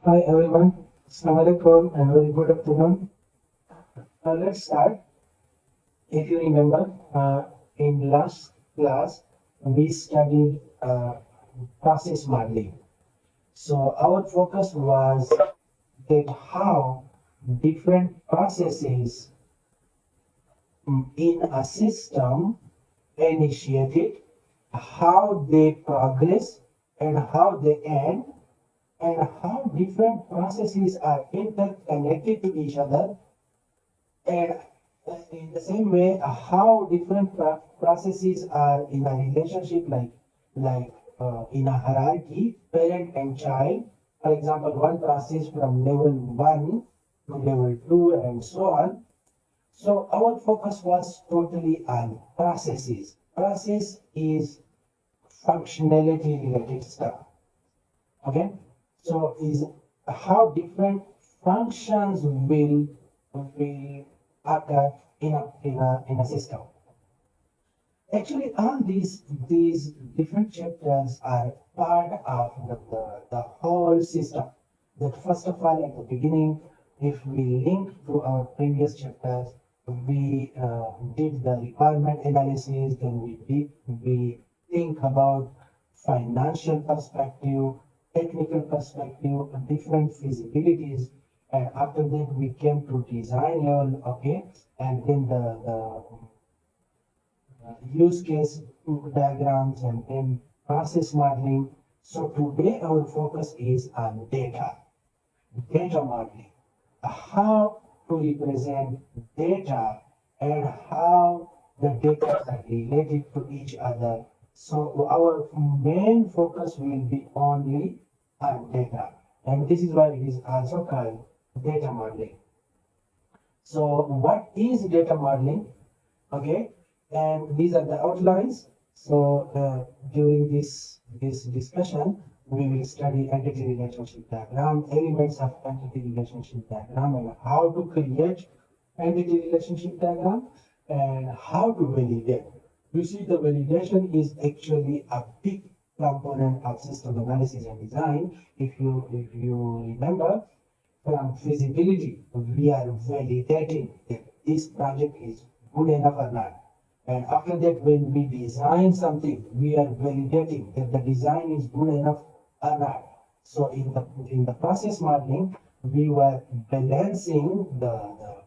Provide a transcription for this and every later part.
Hi everyone, Assalamualaikum and very good afternoon. Let's start. If you remember, in last class we studied process modeling. So our focus was that how different processes in a system initiated, how they progress, and how they end, and how different processes are interconnected to each other. And in the same way, how different processes are in a relationship, like in a hierarchy, parent and child. For example, one process from level one to level two, and so on. So our focus was totally on processes. Process is functionality related stuff. Okay, so is how different functions will occur in a system. Actually, all these different chapters are part of the whole system. That first of all, at the beginning, if we link to our previous chapters, we did the requirement analysis, then we think about financial perspective, technical perspective, different feasibilities, and after that we came to design level, okay, and then the use case diagrams and then process modeling. So today our focus is on data modeling, how to represent data and how the data are related to each other. So our main focus will be only on data, and this is why it is also called data modeling. So what is data modeling? Okay, and these are the outlines. So during this discussion we will study entity relationship diagram, elements of entity relationship diagram, and how to create entity relationship diagram, and how to validate. You see, the validation is actually a big component of system analysis and design. If you remember, from feasibility, we are validating that this project is good enough or not. And after that, when we design something, we are validating that the design is good enough or not. So in the process modeling, we were balancing the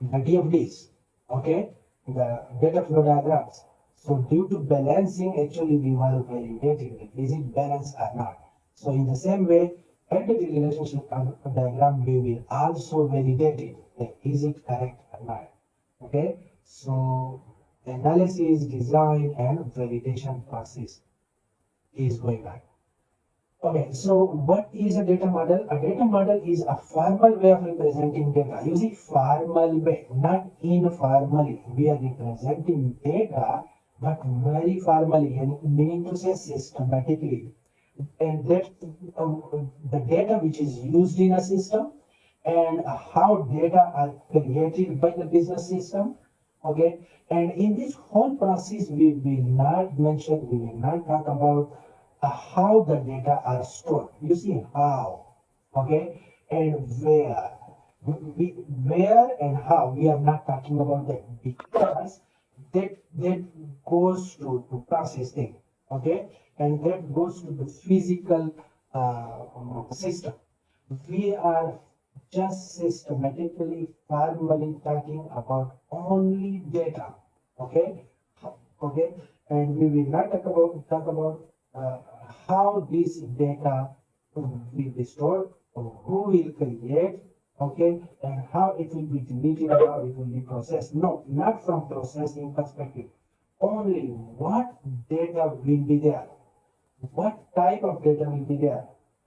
DFDs, okay, the data flow diagrams. So due to balancing, actually we were validating that is it balanced or not. So in the same way, entity relationship diagram, we will also validate it, that is it correct or not. Okay, so analysis, design, and validation process is going on. Okay, so what is a data model? A data model is a formal way of representing data. You see, formal way, not informally. We are representing data, but very formally, and meaning to say systematically. And that the data which is used in a system, and how data are created by the business system. Okay, and in this whole process, we will not talk about how the data are stored. You see how, okay, and where and how. We are not talking about that because that goes to processing, okay, and that goes to the physical system. We are just systematically, formally talking about only data, okay, okay, and we will not talk about uh, how this data will be stored, or who will create, okay, and how it will be deleted, how it will be processed. No, not from processing perspective. Only what data will be there, what type of data will be there,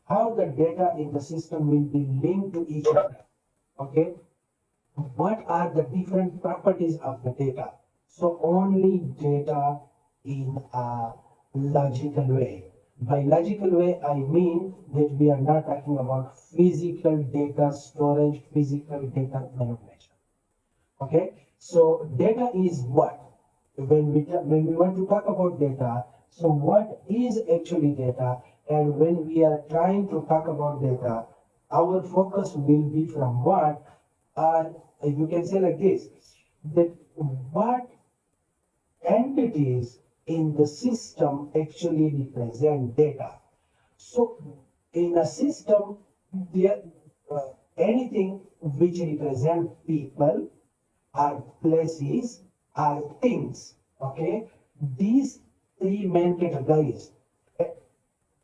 how the data in the system will be linked to each other, okay, what are the different properties of the data. So only data in a logical way. By logical way, I mean that we are not talking about physical data storage, physical data manipulation. Okay, so data is what? When we want to talk about data, so what is actually data, And when we are trying to talk about data, our focus will be from what, you can say like this, that what entities in the system actually represent data. So in a system, there anything which represent people or places or things. Okay, these three main categories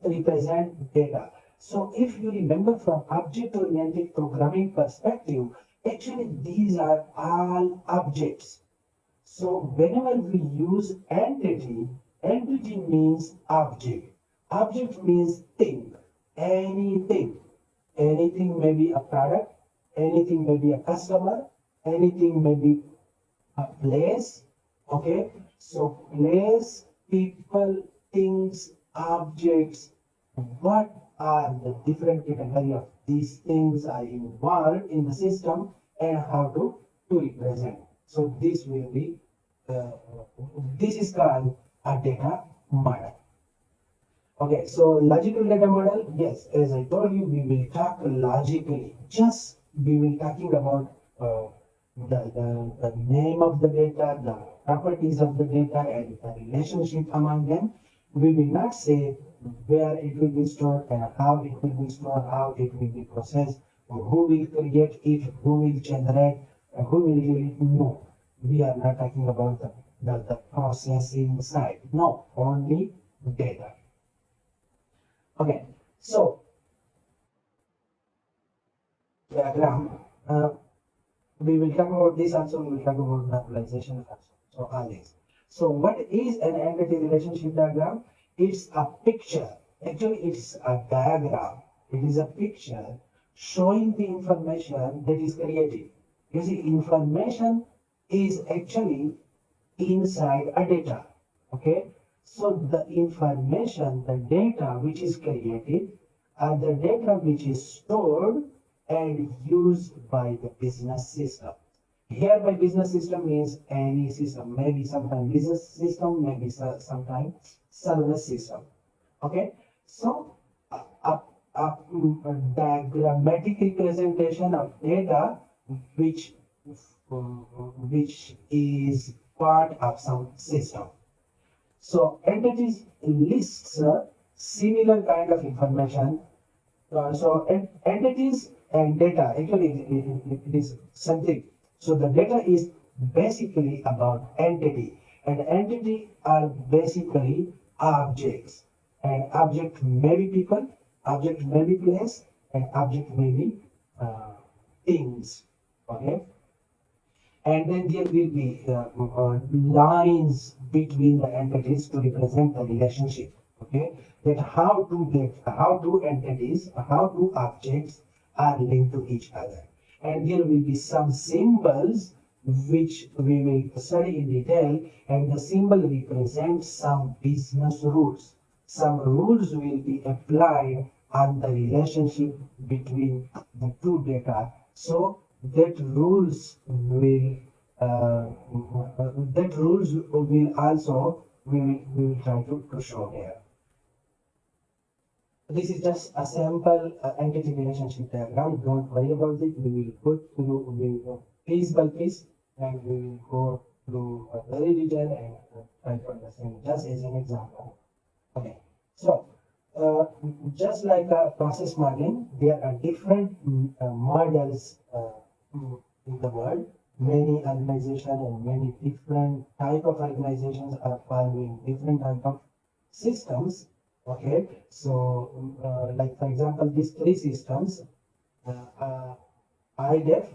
represent data. So if you remember from object-oriented programming perspective, actually these are all objects. So whenever we use entity, entity means object. Object means thing, anything. Anything may be a product, anything may be a customer, anything may be a place. Okay, so place, people, things, objects. What are the different category of these things are involved in the system and how to represent? So this will be this is called a data model. Okay, so logical data model, yes, as I told you, we will talk logically. Just we will talking about the name of the data, the properties of the data, and the relationship among them. We will not say where it will be stored and how it will be stored, how it will be processed, or who will create it, who will generate, who will really know. We are not talking about the processing side. No, only data. Okay, so diagram. We will talk about this also. We will talk about normalization also. So all this. So what is an entity relationship diagram? It's a picture. Actually, it's a diagram. It is a picture showing the information that is created. You see, information is actually inside a data. Okay, so the information, the data which is created, are the data which is stored and used by the business system. Here by business system means any system, maybe sometimes business system, maybe sometimes service system. Okay, so a diagrammatic representation of data which which is part of some system. So entities lists similar kind of information. So entities and data actually it is something. So the data is basically about entity, and entity are basically objects. And object may be people, object may be place, and object may be things. Okay, and then there will be lines between the entities to represent the relationship. Okay, that how do entities, how do objects are linked to each other, and there will be some symbols which we will study in detail, and the symbol represents some business rules. Some rules will be applied on the relationship between the two data. So that rules will also we will try to show here. This is just a sample entity relationship diagram. Don't worry about it. We will go through piece by piece, and we will go through very detail and try to understand just as an example. Okay, so just like process modeling, there are different models in the world. Many organizations and many different type of organizations are following different type of systems. Okay, so like for example, these three systems, IDEF,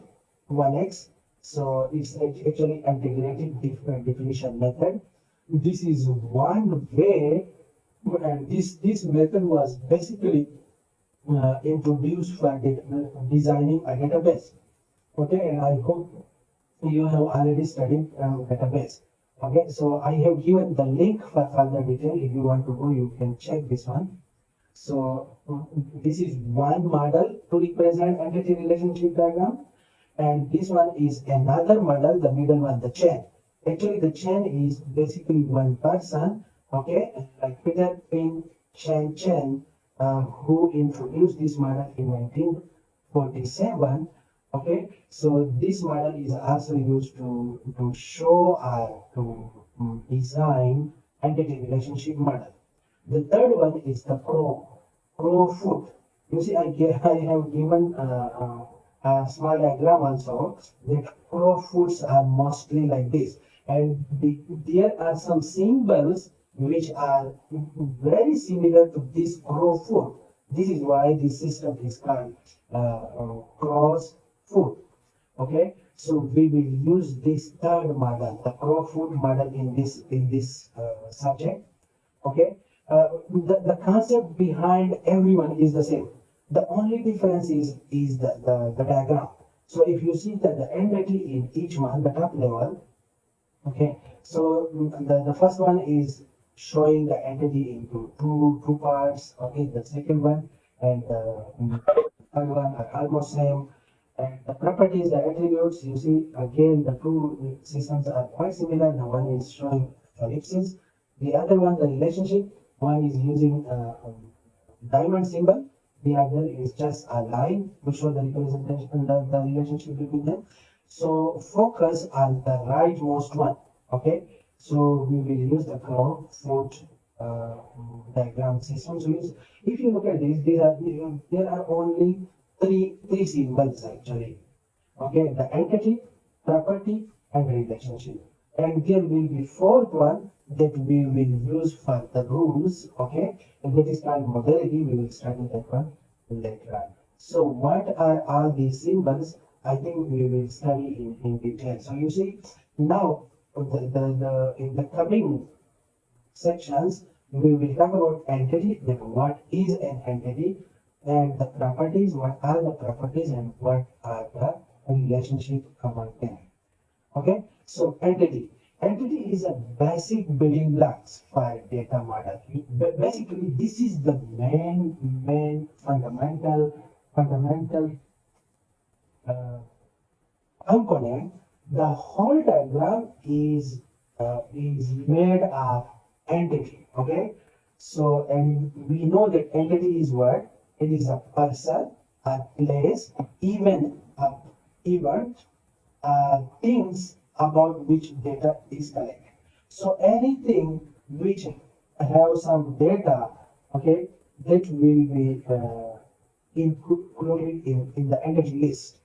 1X, so it's actually integrated different definition method. This is one way, and this method was basically introduced for designing a database. Okay, and I hope you have already studied database. Okay, so I have given the link for further detail. If you want to go, you can check this one. So this is one model to represent entity relationship diagram, and this one is another model, the middle one, the chain. Actually, the chain is basically one person. Okay, like Peter Pin Chen Chen. who introduced this model in 1947. Okay, so this model is also used to show or to design entity relationship model. The third one is the pro foot. You see, I have given a small diagram also. The pro foots are mostly like this, and there are some symbols which are very similar to this pro foot. This is why this system is called cross foot. Okay, so we will use this third model, the pro foot model, in this subject. Okay, the concept behind everyone is the same. The only difference is the diagram. So if you see that the entity in each one, the top level, okay, so the first one is showing the entity into two parts. Okay, the second one and the third one are almost same. And the properties, the attributes, you see again the two systems are quite similar. The one is showing ellipses, the other one the relationship. One is using diamond symbol. The other is just a line to show the representation, the relationship between them. So focus on the rightmost one. Okay. So we will use the crow foot diagram system. So if you look at this, there are only three symbols actually. Okay, the entity, property, and relationship. And there will be fourth one that we will use for the rules. Okay, and that is called modality. We will study that one later on. So what are all these symbols? I think we will study in detail. So you see now in the coming sections, we will talk about entity, then what is an entity, and the properties, what are the properties, and what are the relationship among them. Okay, so entity. Entity is a basic building blocks for data model. Basically, this is the main fundamental uh, component. The whole diagram is made of entity. Okay, so and we know that entity is what? It is a person, a place, even a event, things about which data is collected. So anything which have some data, okay, that will be included in the entity list.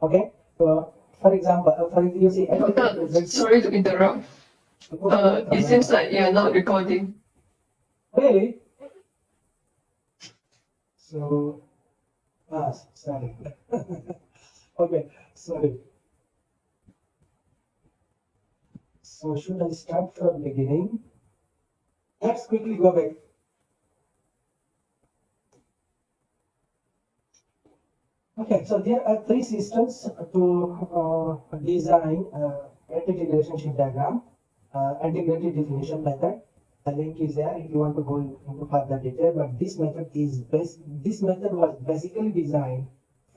Okay, so for example, for you see, Sorry to interrupt. It seems like you're not recording. really. So, sorry. Okay, sorry. So should I start from beginning? Let's quickly go back. Okay, so there are three systems to design entity relationship diagram, integrated definition method. The link is there if you want to go into further detail. But this method was basically designed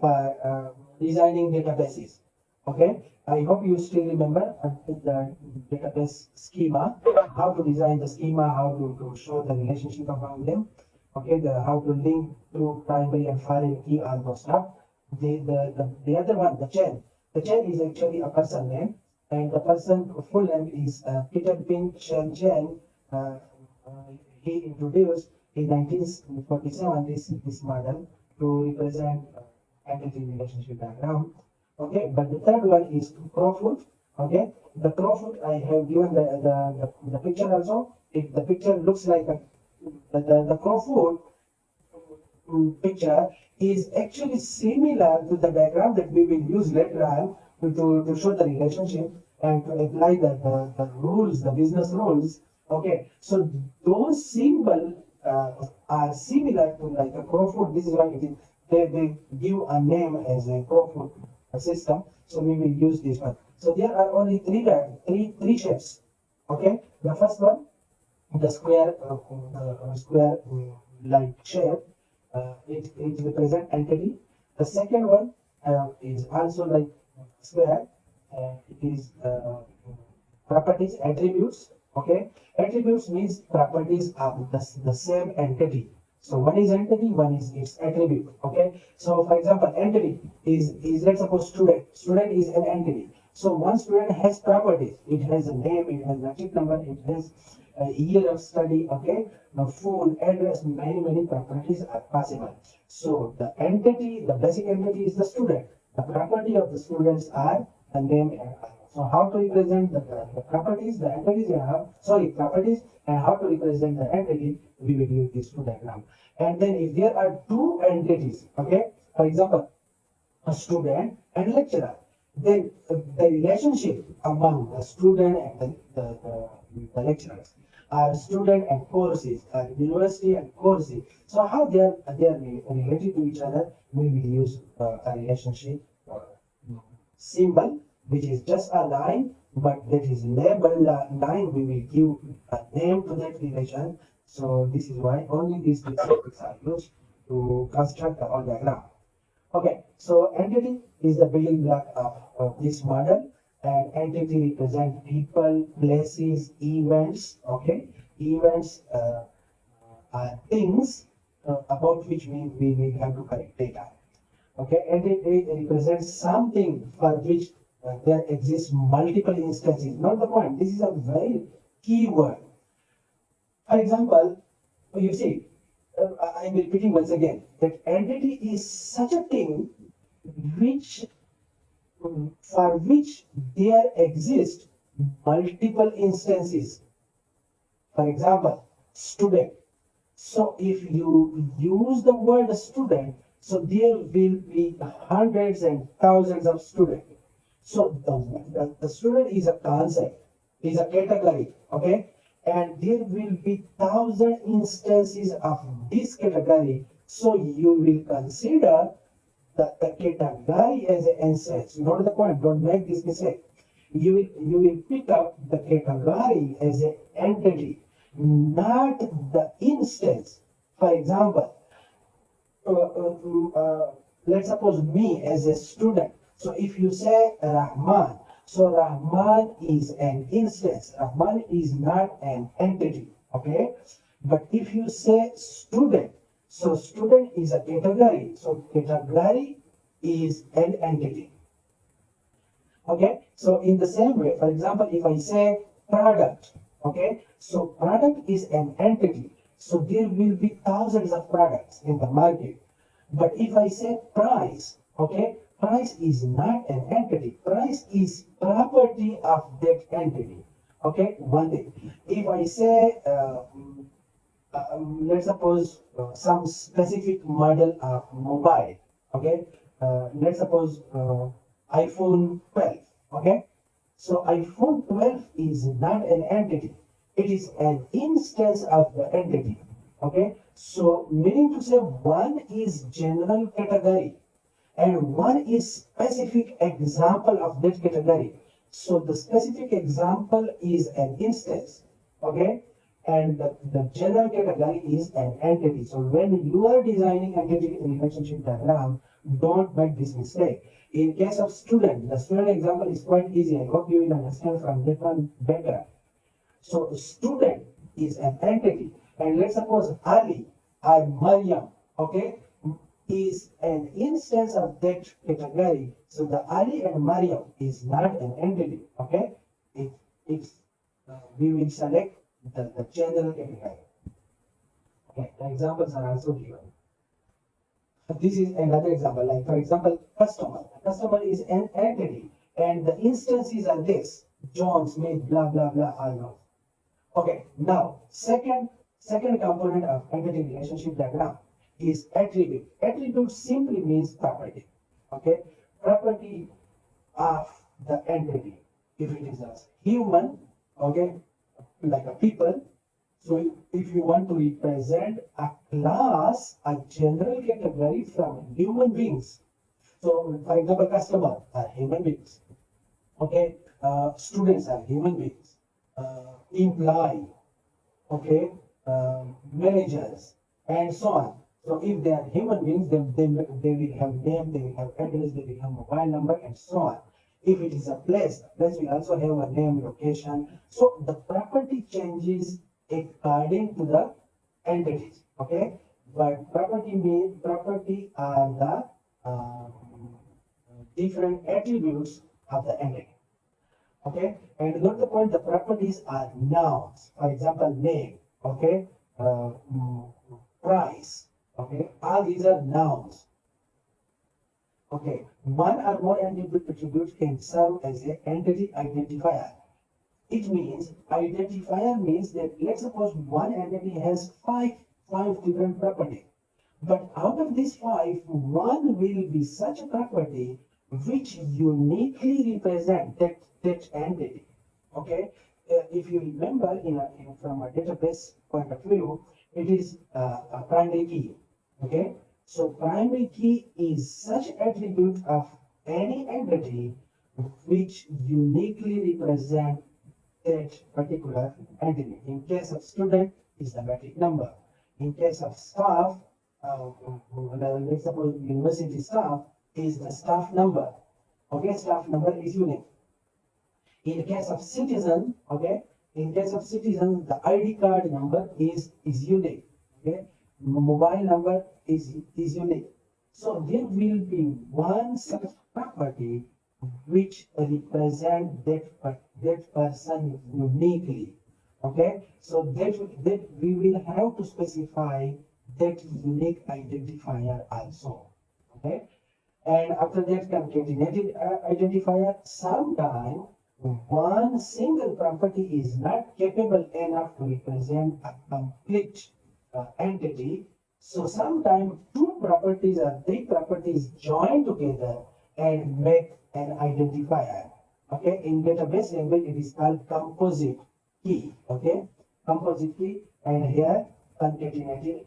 for designing databases. Okay, I hope you still remember the database schema, how to design the schema, how to show the relationship among them. Okay, how to link through primary and foreign key, all those stuff. The other one, the chain. The chain is actually a person name, and the person full name is Peter Pin Shen Chen. Uh, he introduced in 1947 this model to represent entity relationship diagram. Okay, but the third one is Crowfoot. Okay, the Crowfoot I have given the picture also. If the picture looks like the Crowfoot picture is actually similar to the diagram that we will use later on to show the relationship and to apply the rules, the business rules. Okay, so those symbols are similar to like a Crowfoot. This is why they give a name as a Crowfoot system. So we will use this one. So there are only three shapes. Okay, the first one, the square like shape, it represent entity. The second one is also like square. It is properties, attributes. Okay, attributes means properties of the same entity. So one is entity, one is its attribute. Okay, so for example, entity is let's suppose student. Student is an entity. So one student has properties. It has a name, it has a metric number, it has a year of study. Okay, now phone, address, many properties are possible. So the entity, the basic entity is the student. The property of the students are the name and so how to represent the properties, the entities, and properties, and how to represent the entity, we will use these two diagrams. And then if there are two entities, okay, for example, a student and lecturer, then the relationship among the student and the lecturers are student and courses, university and courses. So how they are related to each other, we will use a relationship symbol, which is just a line, but that is labeled line. We will give a name to that relation. So this is why only these two topics are used to construct the whole diagram. Okay, so entity is the building block of this model, and entity represent people, places, events. Okay, events are things about which we have to collect data. Okay, and it represents something for which there exists multiple instances. Not the point. This is a very key word. For example, you see, I'm repeating once again that entity is such a thing which for which there exist multiple instances. For example, student. So if you use the word student, so there will be hundreds and thousands of students. So the student is a concept, is a category, okay? And there will be thousand instances of this category. So you will consider the category as an instance. Note the point, don't make this mistake. You will pick up the category as an entity, not the instance. For example, let's suppose me as a student. So if you say Rahman, so Rahman is an instance. Rahman is not an entity. Okay. But if you say student, so student is a category. So category is an entity. Okay, so in the same way, for example, if I say product, okay, so product is an entity. So there will be thousands of products in the market. But if I say price, okay, price is not an entity. Price is property of that entity. Okay, one thing. If I say, let's suppose some specific model of mobile, okay, let's suppose iPhone 12, okay, so iPhone 12 is not an entity, it is an instance of the entity, okay, so meaning to say one is general category and one is specific example of that category. So the specific example is an instance, okay, and the general category is an entity. So when you are designing entity relationship diagram, don't make this mistake. In case of student, the student example is quite easy. I hope you will understand from that one better. So student is an entity, and let's suppose Ali or Mariam, okay, is an instance of that category. So the Ali and Mariam is not an entity, okay? If we will select the general category. Okay, the examples are also given. This is another example, like for example, customer. The customer is an entity, and the instances are this: John Smith, blah blah blah, all those. Okay, now second component of entity relationship diagram is attribute. Attribute simply means property. Okay, property of the entity. If it is a human, okay, like a people. So if you want to represent a class, a general category from human beings. So for example, customer are human beings. Okay, students are human beings. Employee, okay, managers, and so on. So if they are human beings, then they will have name, they will have address, they will have mobile number, and so on. If it is a place, the place will also have a name, location. So the property changes according to the entities, okay? But property are the different attributes of the entity. Okay, and note the point, the properties are nouns. For example, name, okay, price, okay, all these are nouns. Okay, one or more attributes can serve as an entity identifier. It means identifier means that let's suppose one entity has five different properties. But out of these five, one will be such a property which uniquely represent that entity. Okay? If you remember from a database point of view, it is a primary key. Okay? So primary key is such attribute of any entity which uniquely represent that particular entity. In case of student, is the metric number. In case of staff, let's suppose university staff is the staff number. Okay, staff number is unique. In case of citizen, okay, in case of citizen, the ID card number is unique. Okay, mobile number is unique. So there will be one such property which represent that person uniquely. Okay, so that we will have to specify that unique identifier also. Okay, and after that concatenated identifier, sometimes one single property is not capable enough to represent a complete entity. So sometimes two properties or three properties join together and make an identifier. Okay, in database language it is called composite key. Okay, composite key, and here concatenated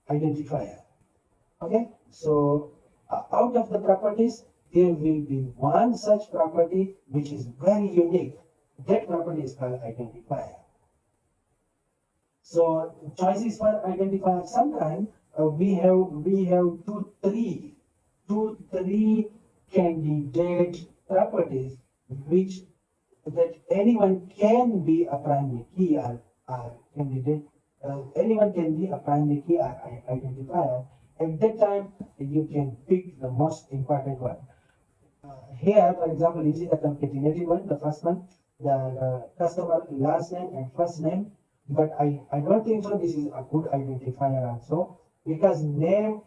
identifier. Okay, so out of the properties, there will be one such property which is very unique. That property is called identifier. So choices for identifier. Sometimes we have two three candidate properties which that anyone can be a primary key or candidate. Anyone can be a primary key or identifier. At that time, you can pick the most important one. Here, for example, this is the concatenated one, the first one, the customer last name and first name. But I don't think so. This is a good identifier also because name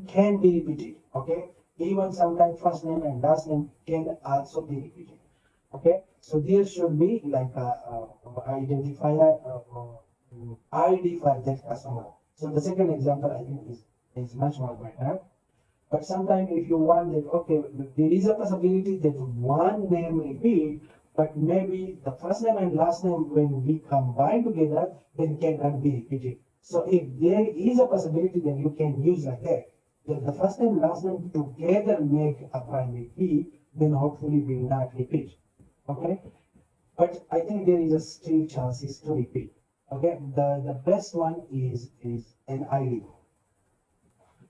can be repeated. Okay, even sometimes first name and last name can also be repeated. Okay, so there should be like a identifier ID for that customer. So the second example I think is much more better. But sometimes if you want that, okay, there is a possibility that one name repeat, but maybe the first name and last name when we combine together, then cannot be repeated. So if there is a possibility, then you can use like that. That the first name, last name together make a primary key, then hopefully will not repeat. Okay? But I think there is a still chances to repeat. Okay, the best one is an ID.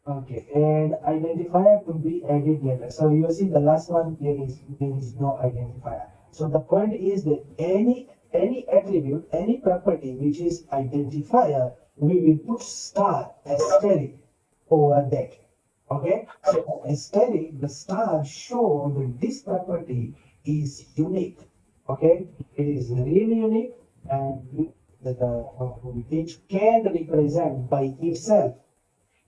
Okay, and identifier to be added later. So you see the last one, there is no identifier. So the point is that any attribute, any property which is identifier, we will put star asterisk over that. Okay, so asterisk, the star show that this property is unique. Okay, it is really unique and it can represent by itself.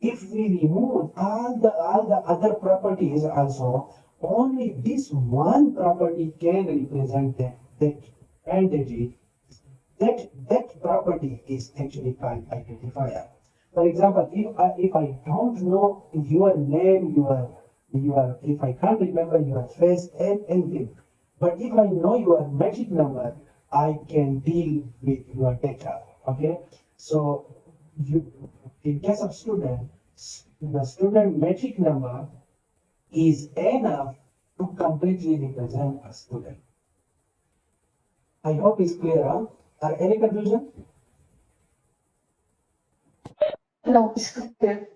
If we remove all the other properties also, only this one property can represent that entity. That property is actually called identifier. For example, if I don't know your name, if I can't remember your face and anything, but if I know your metric number, I can deal with your data. Okay, so you, in case of student, the student metric number is enough to completely represent a student. I hope it's clear. Huh? Are any confusion? No, it's clear.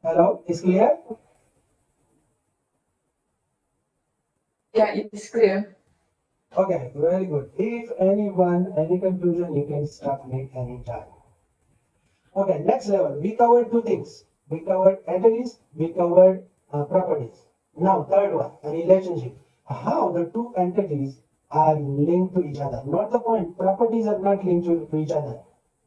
Hello, is clear? Yeah, it's clear. Okay, very good. If anyone, any confusion, you can stop me anytime. Okay, next level. We covered two things. We covered entities, we covered properties. Now, third one, a relationship. How the two entities are linked to each other. Not the point. Properties are not linked to each other.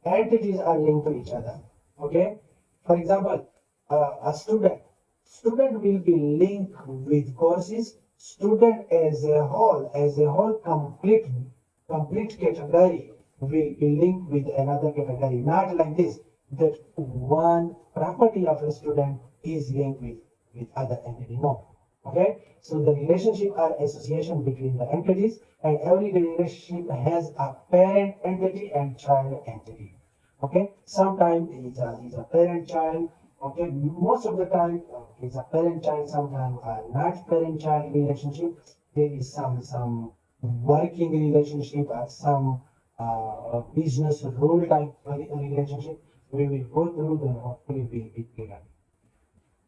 Entities are linked to each other. Okay? For example, a student. Student will be linked with courses. Student as a whole complete category will be linked with another category. Not like this, that one property of a student is linked with other entity. No. Okay? So the relationship are association between the entities, and every relationship has a parent entity and child entity. Okay? Sometimes it's a parent child. Okay? Most of the time it's a parent child, sometimes not parent child relationship. There is some working relationship or some business role type relationship. We will go through the hopefully will be clear.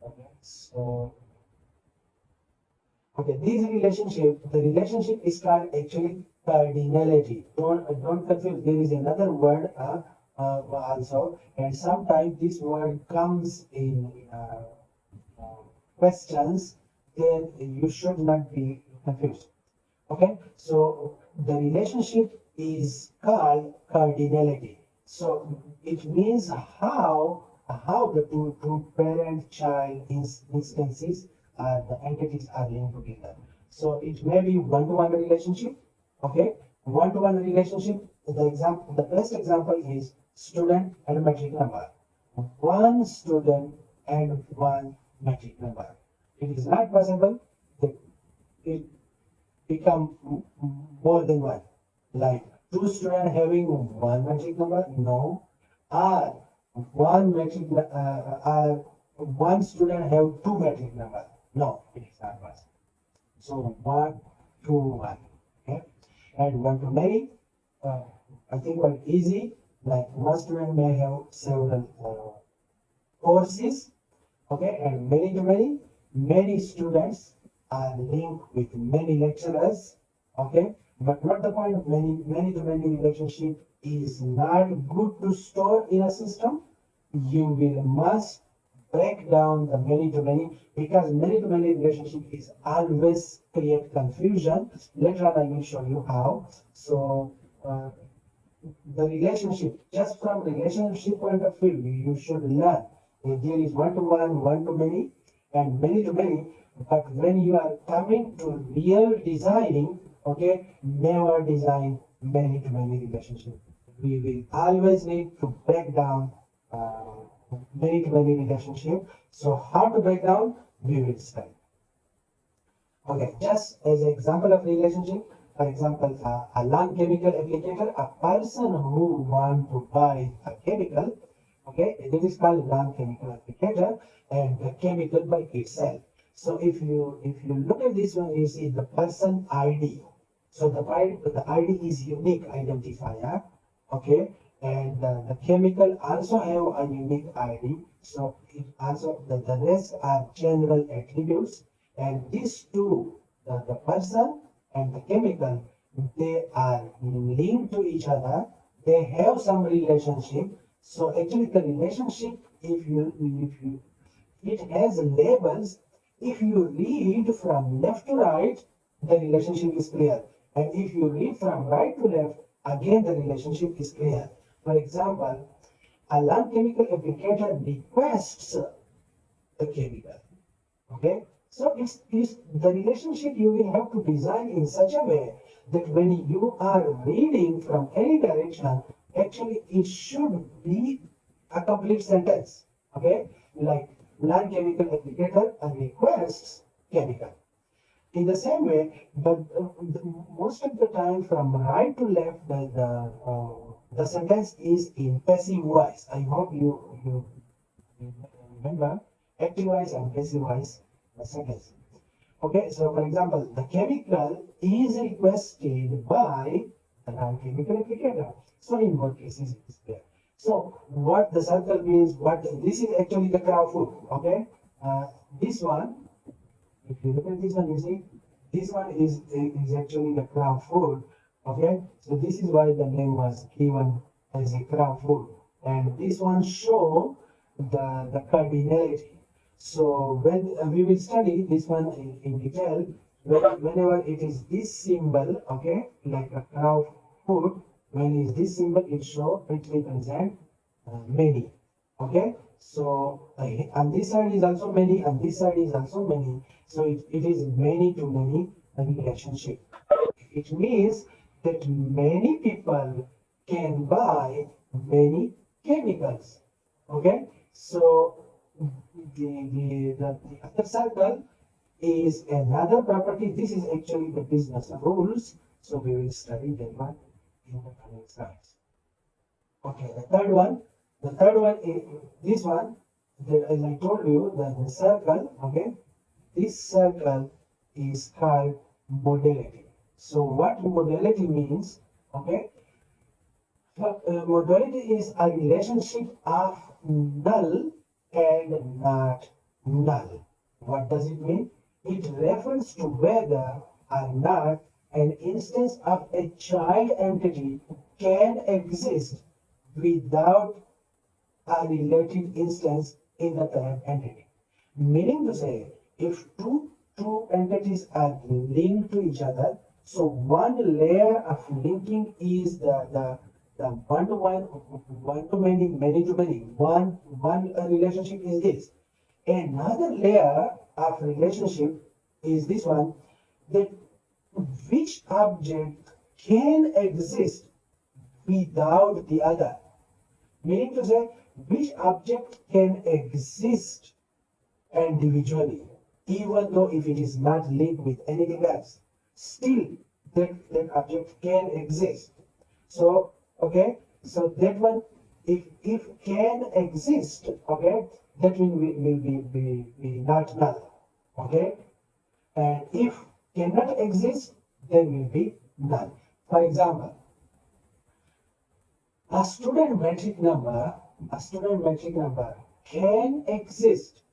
Okay, so okay, the relationship is called actually cardinality. Don't confuse. There is another word also, and sometimes this word comes in questions. Then you should not be confused. Okay, so the relationship is called cardinality. So it means how the two parent child instances the entities are linked together. So it may be one-to-one relationship. Okay, one-to-one relationship. The best example is student and metric number. One student and one metric number. It is not possible that it become more than one. Like two students having one metric number? No. Or one student have two metric number? No, it is not possible. So one to one. Okay? And one to many, uh, I think quite easy. Like one student may have several courses. Okay, and many students are linked with many lecturers. Okay, but not the point. Many to many relationship is not good to store in a system. You will must break down the many to many, because many to many relationship is always create confusion. Later on I will show you how. So the relationship, just from relationship point of view, you should learn that there is one-to-one, one-to-many, and many-to-many. But when you are coming to real designing, okay, never design many-to-many relationship. We will always need to break down many-to-many relationship. So how to break down, we will study. Okay, just as an example of relationship, for example, a non-chemical applicator, a person who want to buy a chemical, okay, this is called non-chemical applicator, and the chemical by itself. So if you look at this one, you see the person ID. So the ID is unique identifier, okay, and the chemical also have a unique ID. So it also the rest are general attributes, and these two, the person and the chemical, they are linked to each other. They have some relationship. So actually, the relationship, if you it has labels. If you read from left to right, the relationship is clear. And if you read from right to left, again the relationship is clear. For example, a non-chemical applicator requests the chemical. Okay? So it's the relationship you will have to design in such a way that when you are reading from any direction, actually it should be a complete sentence. Okay? Like non-chemical applicator requests chemical. In the same way, but most of the time from right to left, the sentence is in passive voice. I hope you remember active voice and passive voice sentence. Okay, so for example, the chemical is requested by the non-chemical applicator. So in both cases it is there. So what the circle means, what this is actually the crowd food, okay? This one, if you look at this one, you see, this one is actually the crowd food, okay? So this is why the name was given as a crowd food. And this one show the cardinality. So when we will study this one in detail, whenever it is this symbol, okay, like a crowd food, when is this symbol, it represent many. Okay, so on this side is also many, and this side is also many. So it is many to many relationship. It means that many people can buy many chemicals. Okay, so the other circle is another property. This is actually the business rules. So we will study that one in the coming slides. Okay, the third one is this one, that as I told you, the circle, okay, this circle is called modality. So what modality means, okay, modality is a relationship of null and not null. What does it mean? It refers to whether or not an instance of a child entity can exist without a related instance in the parent entity. Meaning to say, if two entities are linked to each other, so one layer of linking is the one-to-one, one-to-many, many-to-many. One relationship is this. Another layer of relationship is this one, that which object can exist without the other. Meaning to say, which object can exist individually, even though if it is not linked with anything else, still that object can exist. So, okay, so that one, if can exist, okay, that will be not null, okay, and if cannot exist, then will be null. For example, a student metric number, a student metric number can exist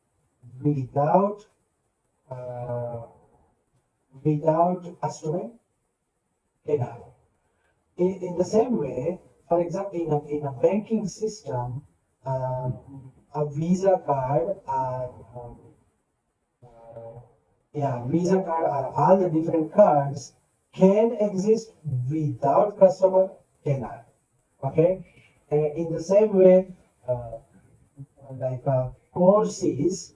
without without a student cannot. In the same way, for example, in a banking system, a Visa card Visa card or all the different cards can exist without customer cannot. Okay, in the same way, like courses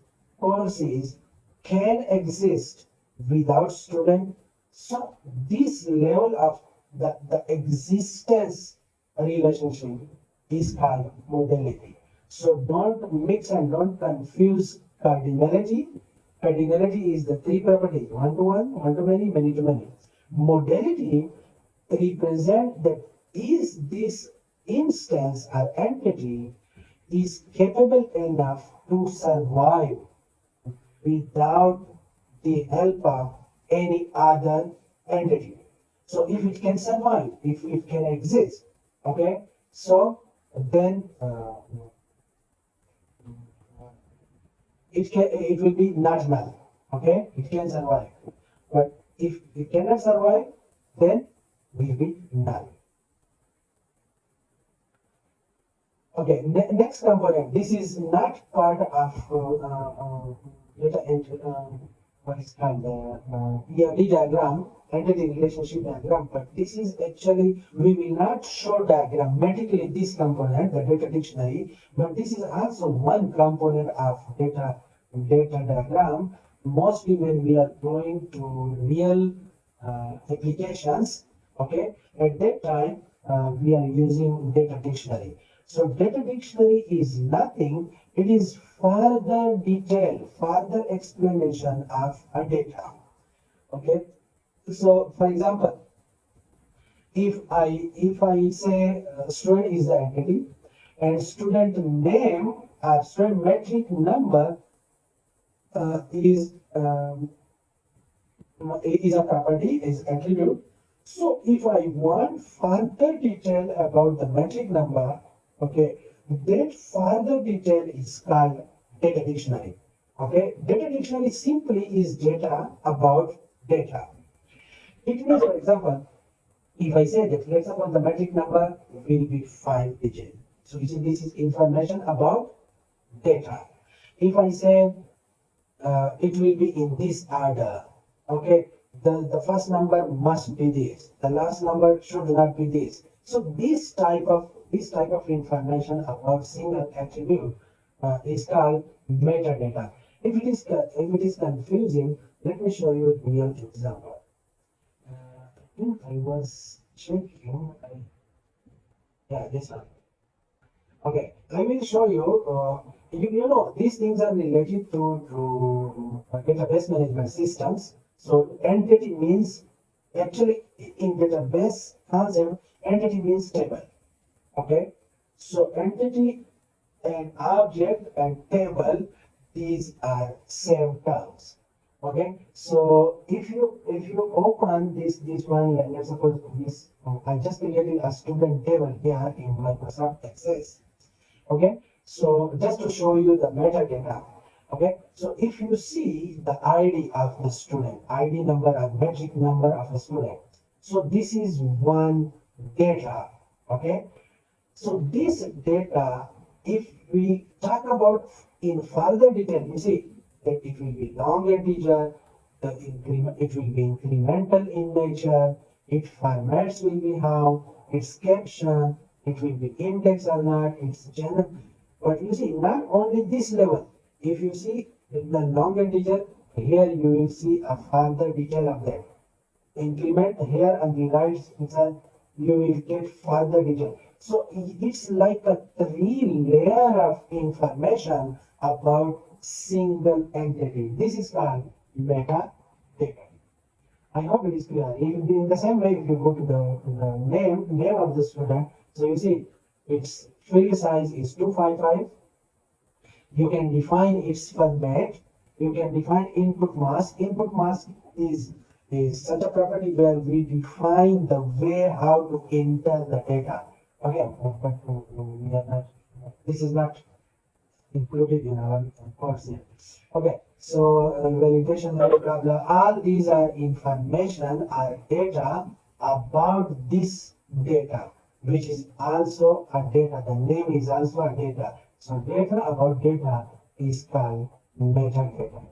can exist without student. So this level of the existence relationship is called modality. So don't mix and don't confuse cardinality. Cardinality is the three properties: one to one, one to many, many to many. Modality represent that is this instance or entity is capable enough to survive without the help of any other entity. So if it can survive, if it can exist, okay, so then it will be not null, okay, it can survive. But if it cannot survive, then will be null. Okay, next component. This is not part of data entry, what is called the ERD diagram, entity relationship diagram, but this is actually, we will not show diagrammatically this component, the data dictionary, but this is also one component of data diagram, mostly when we are going to real applications, okay, at that time we are using data dictionary. So data dictionary is nothing, it is further detail, further explanation of a data. Okay. So for example, if I say student is the entity and student name or student metric number is a property, is attribute. So if I want further detail about the metric number, okay, That further detail is called data dictionary. Okay, data dictionary simply is data about data. It means, for example, if I say that, let's suppose the metric number will be 5 digit. So you see, this is information about data. If I say it will be in this order, okay, the first number must be this, the last number should not be this. So this type of information about single attribute is called metadata. If it is confusing, let me show you a real example. I think I was checking. Yeah, this one. Okay, I will show you. These things are related to database management systems. So entity means actually in database concept, entity means table. Okay, so entity and object and table, these are same terms. Okay, so if you open this one, let's suppose this, I just created a student table here in Microsoft Access. Okay, so just to show you the metadata. Okay, so if you see the ID of the student, ID number and metric number of the student, so this is one data. Okay, so this data, if we talk about in further detail, you see that it will be long integer, it will be incremental in nature, its formats will be how, its caption, it will be index or not, its general. But you see, not only this level, if you see in the long integer, here you will see a further detail of that increment here on the right side, you will get further detail. So it's like a three-layer of information about single entity. This is called metadata. I hope it is clear. In the same way, if you go to the name of the student, so you see its field size is 255. You can define its format. You can define input mask. Input mask is such a property where we define the way how to enter the data. Okay, but we are not, this is not included in our course here. Okay, so validation, blah, blah, blah. All these are information or data about this data, which is also a data. The name is also a data. So data about data is called metadata.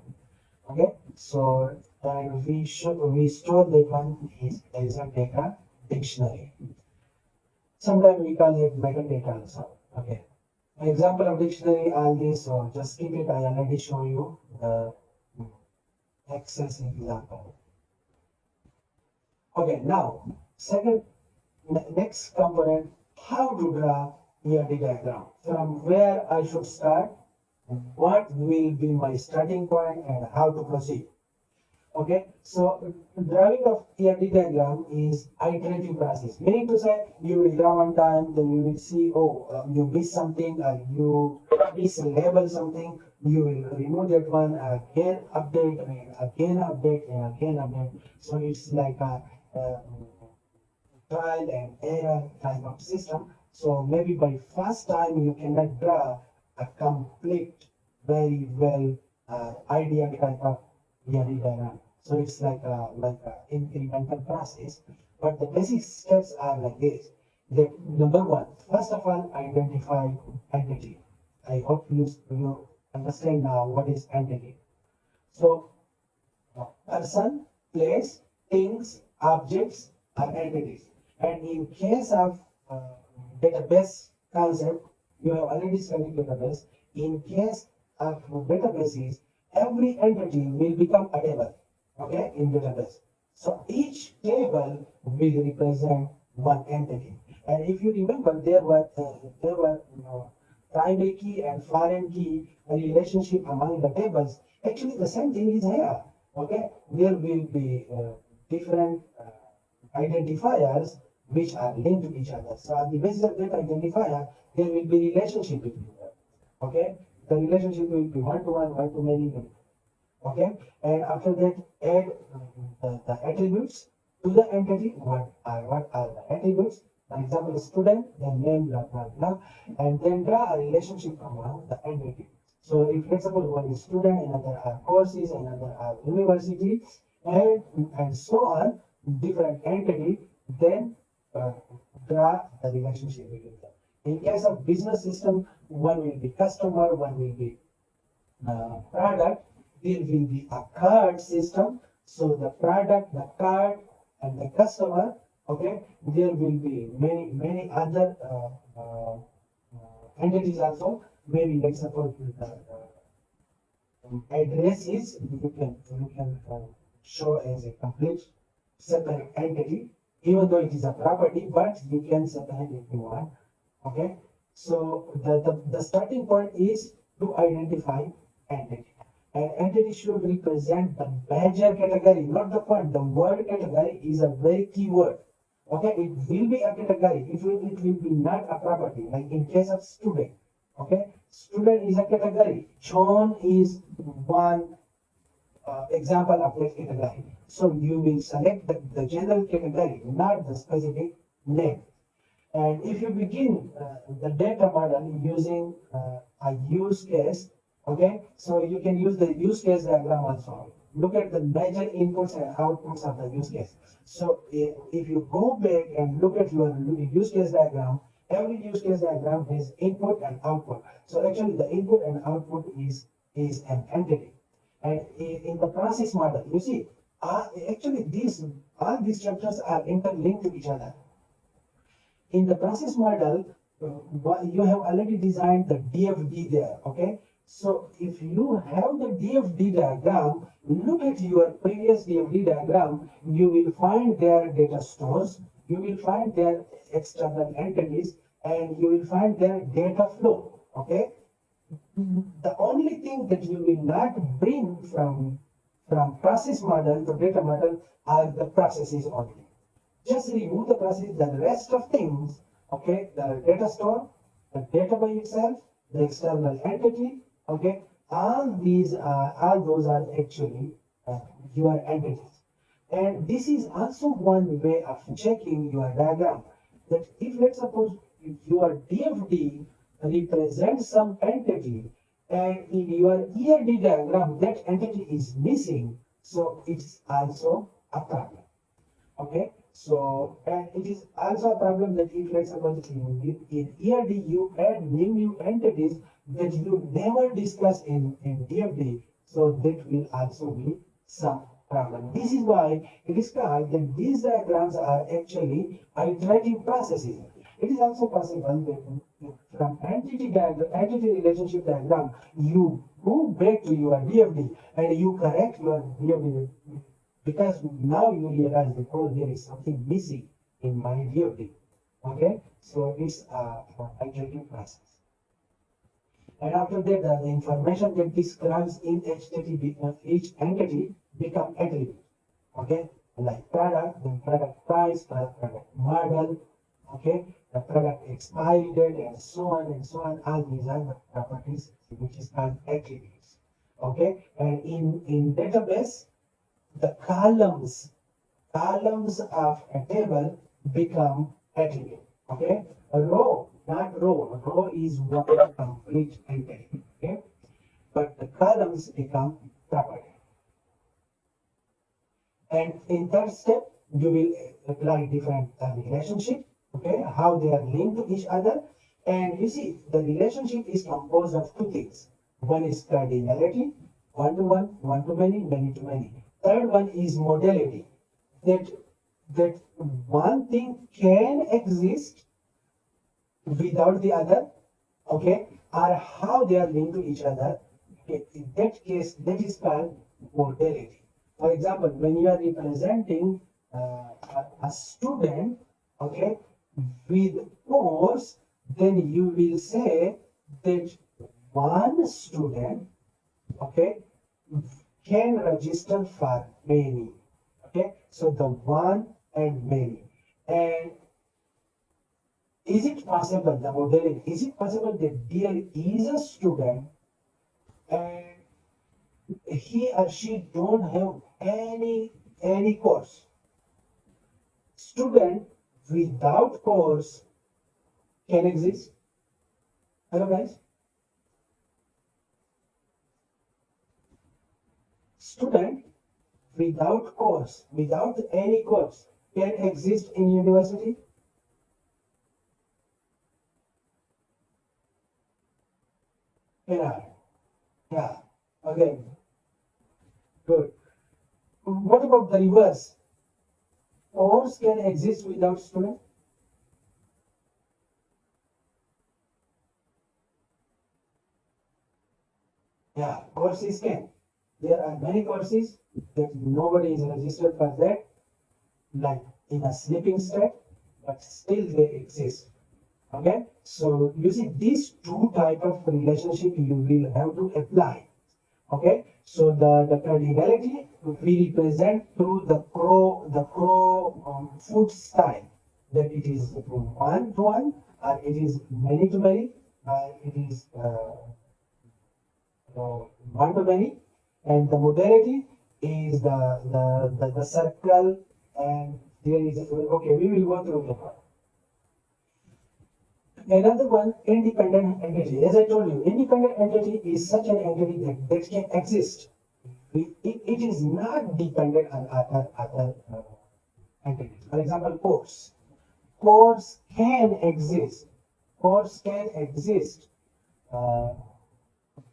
Okay, so and we store that one is as a data dictionary. Sometimes we call it metadata also. Okay. Example of dictionary, all this, so just keep it. I already show you the access example. Okay, now second next component, how to draw ERD diagram. From where I should start, what will be my starting point, and how to proceed. Okay, so drawing of ERD diagram is iterative process. Meaning to say, you will draw one time, then you will see, you miss something, or you mislabel something, you will remove that one, again update, and again update, and again update. So it's like a trial and error type of system. So maybe by first time you cannot draw a complete, very well ideal type of ERD diagram. So it's like a incremental process. But the basic steps are like this. That number one, first of all, identify entity. I hope you understand now what is entity. So person, place, things, objects are entities. And in case of database concept, you have already studied database. In case of databases, every entity will become a table, okay, in database. So each table will represent one entity. And if you remember, there were primary key and foreign key relationship among the tables. Actually, the same thing is here. Okay, there will be different identifiers which are linked to each other. So on the basis of that identifier, there will be relationship between them. Okay, the relationship will be one-to-one, one-to-many. Okay, and after that, add the attributes to the entity. What are the attributes? For example, student, then name, blah, blah, blah, and then draw a relationship among the entity. So if, for example, one is student, another are courses, another are university, and so on, different entity, then uh, draw the relationship between them. In case of business system, one will be customer, one will be product, there will be a card system. So the product, the card, and the customer, okay, there will be many other entities also. Maybe like suppose the address is you can show as a complete separate entity, even though it is a property, but you can separate if you want. Okay, so the starting point is to identify entity. An entity should represent the major category, not the point. The word category is a very key word. Okay, it will be a category. It will be not a property. Like in case of student. Okay, student is a category. John is one example of that category. So you will select the general category, not the specific name. And if you begin the data model using a use case, okay, so you can use the use case diagram also. Look at the major inputs and outputs of the use case. So if you go back and look at your use case diagram, every use case diagram has input and output. So actually the input and output is an entity. And in the process model, you see, actually all these structures are interlinked to each other. In the process model, you have already designed the DFD there, okay? So if you have the DFD diagram, look at your previous DFD diagram, you will find their data stores, you will find their external entities, and you will find their data flow, okay? The only thing that you will not bring from process model to data model are the processes only. Just remove the process, the rest of things, okay, the data store, the data by itself, the external entity, okay, all those are actually your entities. And this is also one way of checking your diagram. That if let's suppose your DFD represents some entity, and in your ERD diagram that entity is missing, so it's also a problem. Okay, so and it is also a problem that if let's suppose in ERD you add new entities that you never discuss in DFD, so that will also be some problem. This is why it is called that these diagrams are actually iterative processes. It is also possible that from entity relationship diagram, you go back to your DFD and you correct your DFD because now you realize that oh, there is something missing in my DFD. Okay, so it's a iterative process. And after that, the information that describes each entity become attribute. Okay, like product, then product price, product model, okay, the product expiry date, and so on and so on. All these are the properties which is called attributes. Okay, and in database, the columns of a table become attribute. Okay, a row, not row. A row is one complete entity. Okay, but the columns become property. And in third step, you will apply different relationship, okay, how they are linked to each other. And you see, the relationship is composed of two things. One is cardinality, one to one, one to many to many. Third one is modality, that that one thing can exist without the other, okay, or how they are linked to each other. Okay, in that case, that is called modality. For example, when you are representing a student, okay, with course, then you will say that one student, okay, can register for many. Okay, so the one and many. And is it possible, the modeling, is it possible that there is a student and he or she don't have any course? Student without course can exist? Hello guys? Student without course, without any course, can exist in university? Cannot. Yeah. Again, good. What about the reverse? Course can exist without student? Yeah, courses can. There are many courses that nobody is registered for that, like in a sleeping state, but still they exist. Okay, so you see these two type of relationship you will have to apply. Okay, so the cardinality we represent through the crow food style, that it is one to one, or it is many to many, it is one to many, and the modality is the circle, and there is okay. We will go through that one. Another one, independent entity. As I told you, independent entity is such an entity that can exist. It is not dependent on other entities. For example, course. Course can exist. Course can exist uh,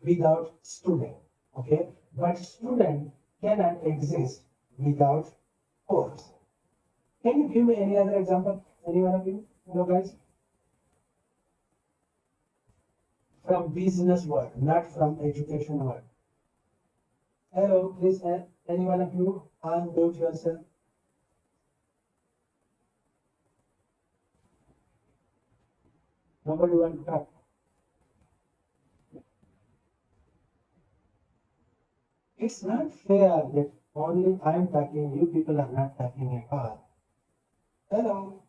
without student. Okay, but student cannot exist without course. Can you give me any other example? Any one of you? No, guys. From business world, not from education world. Hello, please, any one of you unmute yourself. Nobody want to talk. It's not fair that only I'm talking, you people are not talking at all. Hello.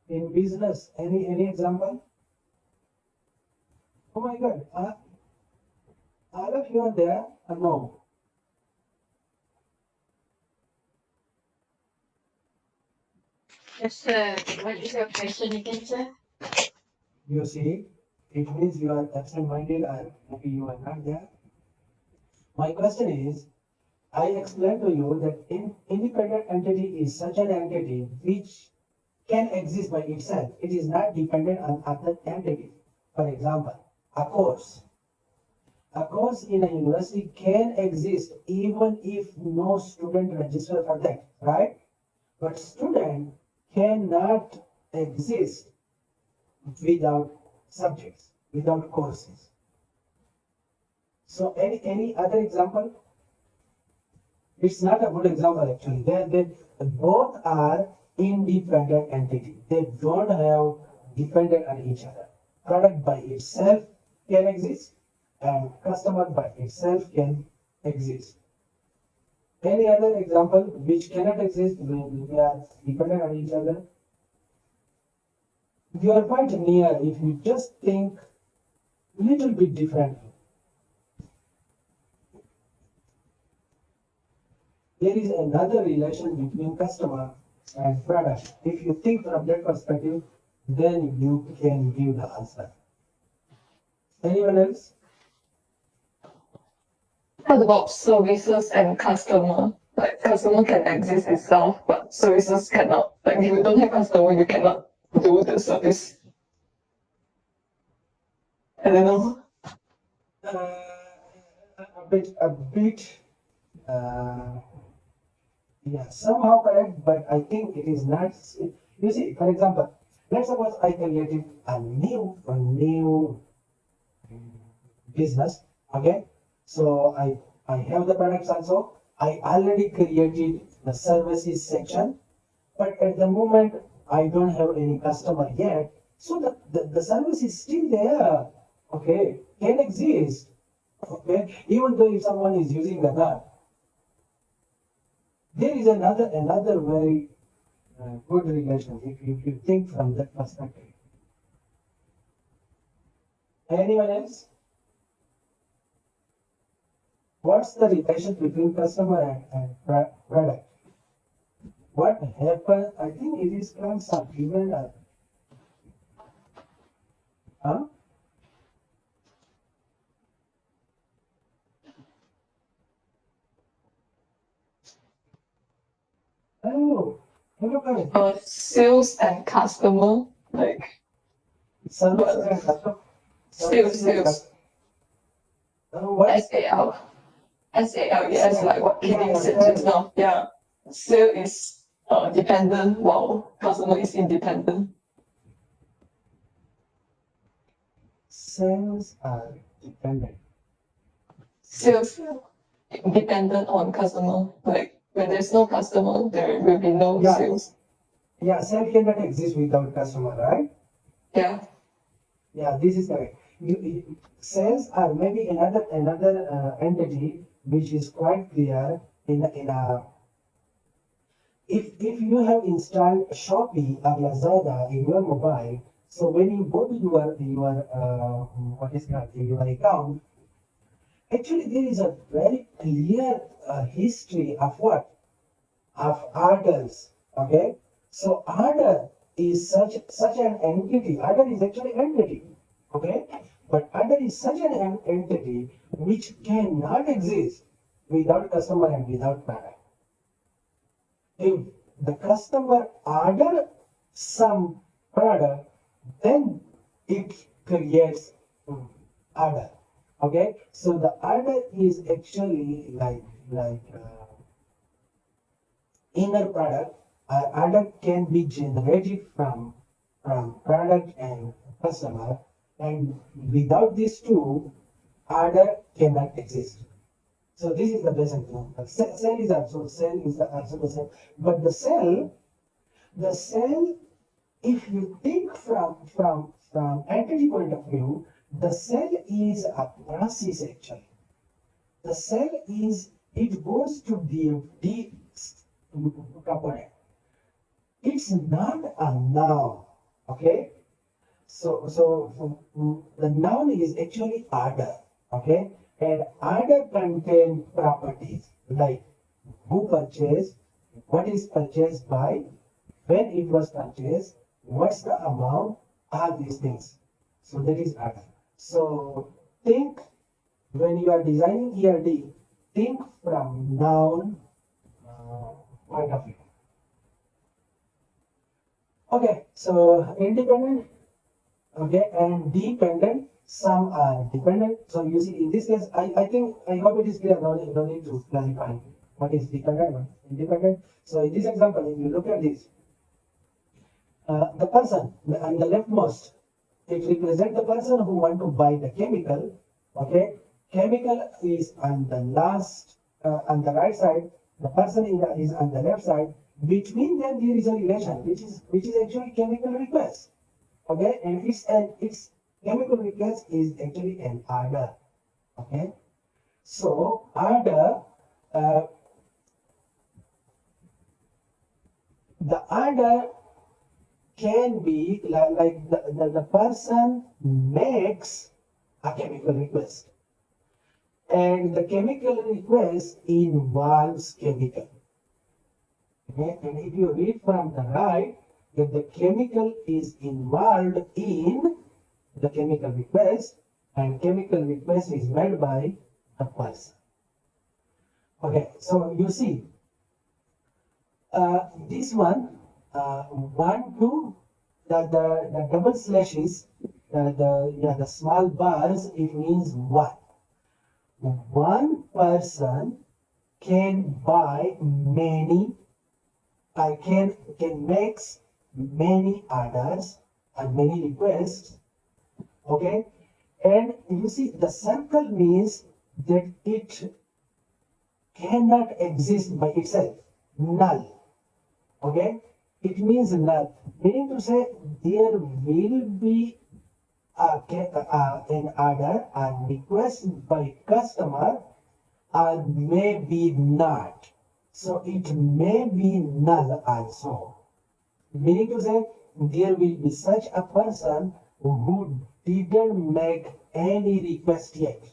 In business, any example? Oh my God, all of you are there or no? Yes, sir. What is your question again, sir? You see, it means you are absent-minded or maybe you are not there. My question is, I explained to you that independent entity is such an entity which can exist by itself. It is not dependent on other entities. For example, a course. A course in a university can exist even if no student register for that, right? But student cannot exist without subjects, without courses. So any other example? It's not a good example actually. They both are independent entities. They don't have dependent on each other. Product by itself can exist, and customer by itself can exist. Any other example which cannot exist when they are dependent on each other? You are quite near if you just think little bit differently. There is another relation between customer and product. If you think from that perspective, then you can give the answer. Anyone else? What about services and customer? Like customer can exist itself, but services cannot. Like if you don't have customer, you cannot do the service. I don't know. A bit, uh, yeah, somehow correct, but I think it is not. You see, for example, let's suppose I created a new business. Okay, so I have the products also. I already created the services section, but at the moment I don't have any customer yet. So the service is still there. Okay, can exist. Okay, even though if someone is using the gun, there is another very good relation if you think from that perspective. Anyone else? What's the relation between customer and product? what happened, I think it is called some event, huh? Oh, hello guys. Sales and customer, like Services and custom. sales, Services and sales, custom. What? SAL. SAL, yes, like what Yeah, Keating yeah, said sales. just now. Yeah. Sale is dependent while customer is independent. Sales are dependent. Sales dependent on customer. Like when there's no customer, there will be no Yeah. sales. Yeah, sale cannot exist without customer, right? Yeah. Yeah, this is correct. Sales are maybe another entity which is quite clear in a if you have installed Shopee or Lazada in your mobile, so when you go to your what is called your account, actually there is a very clear history of what of orders. Okay, so order is such an entity. Order is actually entity. Okay, but order is such an entity which cannot exist without customer and without product. If the customer order some product, then it creates order. Okay, so the order is actually inner product. Order can be generated from product and customer, and without these two, order cannot exist. So this is the basic thing. Cell is also the same. But the cell, if you think from entity point of view, the cell is a process actually. The cell is it goes to the component. It's not a noun. Okay. So the noun is actually order, okay? And order contain properties like who purchased, what is purchased by, when it was purchased, what's the amount, all these things. So that is order. So think when you are designing ERD, think from noun point of view. Okay, so independent. Okay, and dependent, some are dependent. So you see, in this case, I hope it is clear. No need to clarify what is dependent, what is independent. So in this example, if you look at this, the person on the leftmost, it represents the person who want to buy the chemical. Okay, chemical is on the last, on the right side. The person is on the left side. Between them, there is a relation, which is actually chemical request. Okay, and its chemical request is actually an order. Okay, so order, uh, the order can be like the person makes a chemical request, and the chemical request involves chemical. Okay, and if you read from the right, that the chemical is involved in the chemical request, and chemical request is made by the person. Okay, so you see, this one, 2, the double slashes, the small bars, it means one. One person can buy many, I can make many orders and many requests. Okay, and you see the circle means that it cannot exist by itself, null. Okay, it means null, meaning to say there will be an order and request by customer or maybe not. So it may be null also. Meaning to say there will be such a person who didn't make any request yet.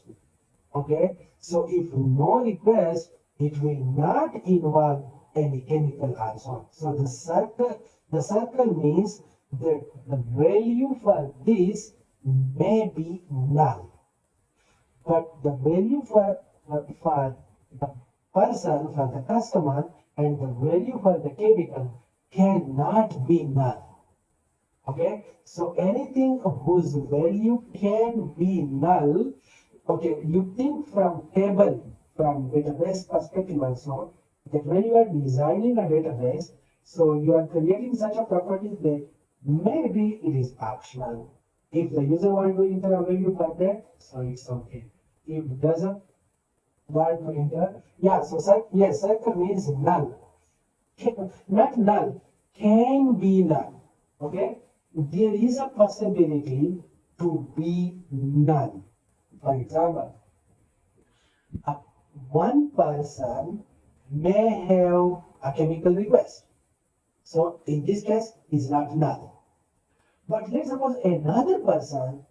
Okay, so if no request, it will not involve any chemical also. So the circle means that the value for this may be null, but the value for the person, for the customer, and the value for the chemical cannot be null. Okay, so anything whose value can be null, okay, you think from table, from database perspective also, that when you are designing a database, so you are creating such a property that maybe it is optional. If the user want to enter a value for that, so it's okay. If doesn't want to enter, yeah, so yes, circle means null. Not null, can be null. Okay, there is a possibility to be null. For example, uh, one person may have a chemical request. So in this case, it's not null. But let's suppose another person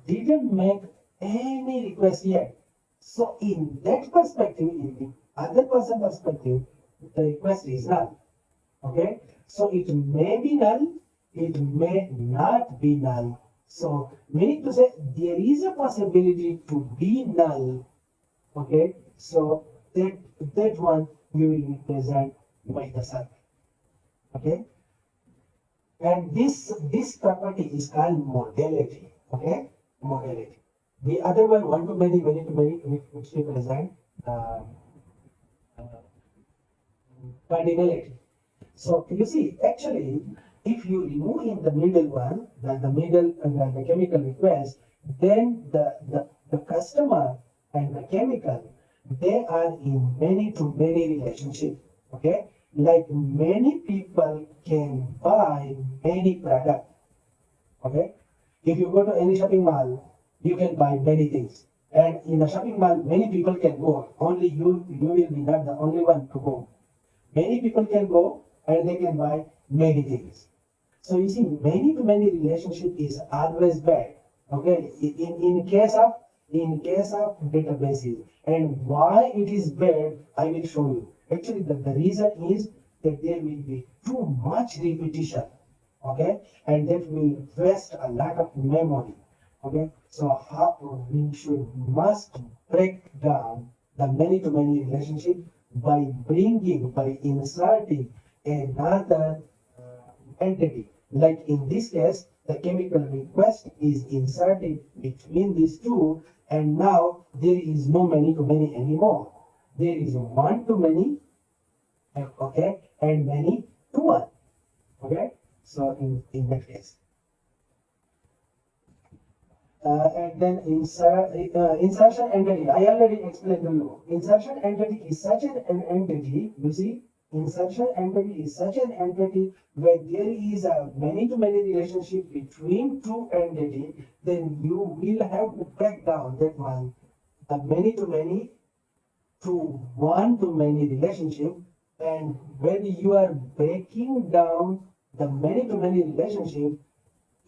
didn't make any request yet. So in that perspective, in the other person perspective, the request is null. Okay, so it may be null, it may not be null. So we need to say there is a possibility to be null. Okay, so that one you will represent by the circle. Okay, and this property is called modality. Okay, modality. The other one to many to many, which represent uh, cardinality. So you see, actually, if you remove in the middle one, the middle the chemical request, then the customer and the chemical, they are in many to many relationship. Okay, like many people can buy many product. Okay, if you go to any shopping mall, you can buy many things. And in a shopping mall, many people can go. Only you will be not the only one to go. Many people can go and they can buy many things. So you see, many to many relationship is always bad. Okay, in case of databases, and why it is bad, I will show you. Actually, the reason is that there will be too much repetition. Okay, and that will waste a lot of memory. Okay, so how we must break down the many to many relationship by inserting another entity. Like in this case, the chemical request is inserted between these two, and now there is no many to many anymore. There is one to many, okay, and many to one. Okay, so in that case. And then insertion entity. I already explained to you. Insertion entity is such an entity. You see, insertion entity is such an entity where there is a many-to-many relationship between two entities. Then you will have to break down that one, the many-to-many to one-to-many relationship. And when you are breaking down the many-to-many relationship,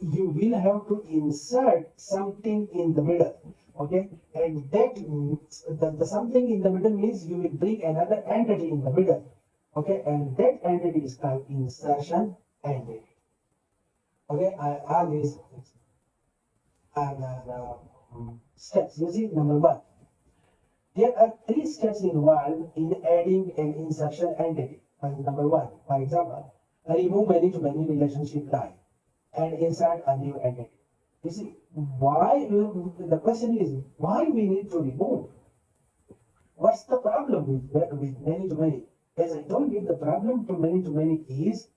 you will have to insert something in the middle. Okay, and that the something in the middle means you will bring another entity in the middle. Okay, and that entity is called insertion entity. Okay, all these are the steps. You see, number one, there are three steps involved in adding an insertion entity. Number one, for example, remove many to many relationship type and insert a new entity. You see, why the question is why we need to remove? What's the problem with many to many? As I told you, the problem to many is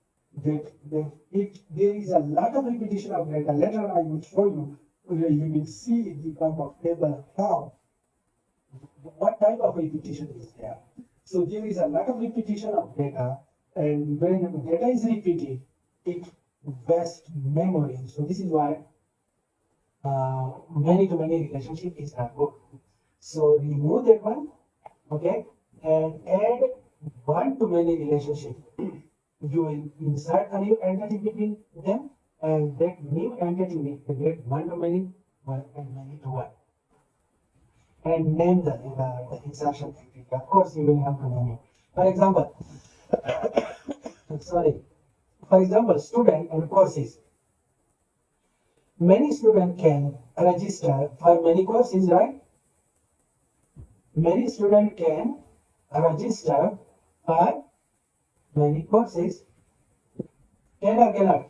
that there is a lot of repetition of data. Later I will show you, you will see in the form of table how, what type of repetition is there. So there is a lot of repetition of data, and when data is repeated, it wastes memory. So this is why many to many relationship is not good. So remove that one, okay, and add one to many relationship. You will insert a new entity between them, and that new entity will create one to many, one and many to one. And name the insertion entity. Of course, you will have to name it. For example, Sorry. For example, student and courses. Many students can register for many courses, right? Many students can register for many courses. Can or cannot?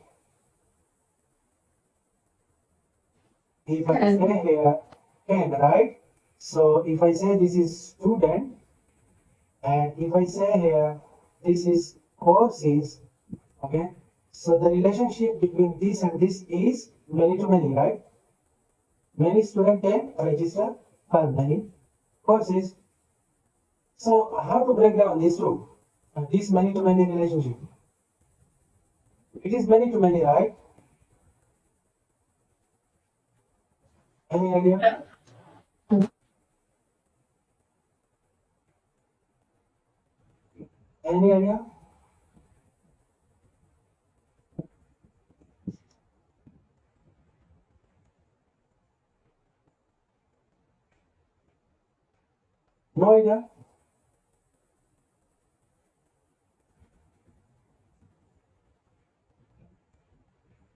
If I Can. say here, can, right? So if I say this is student, and if I say here, this is courses, okay? So the relationship between this and this is many to many, right? Many students can register for many courses. So how to break down this two? This many to many relationship. It is many to many, right? Any idea? Any idea? No idea?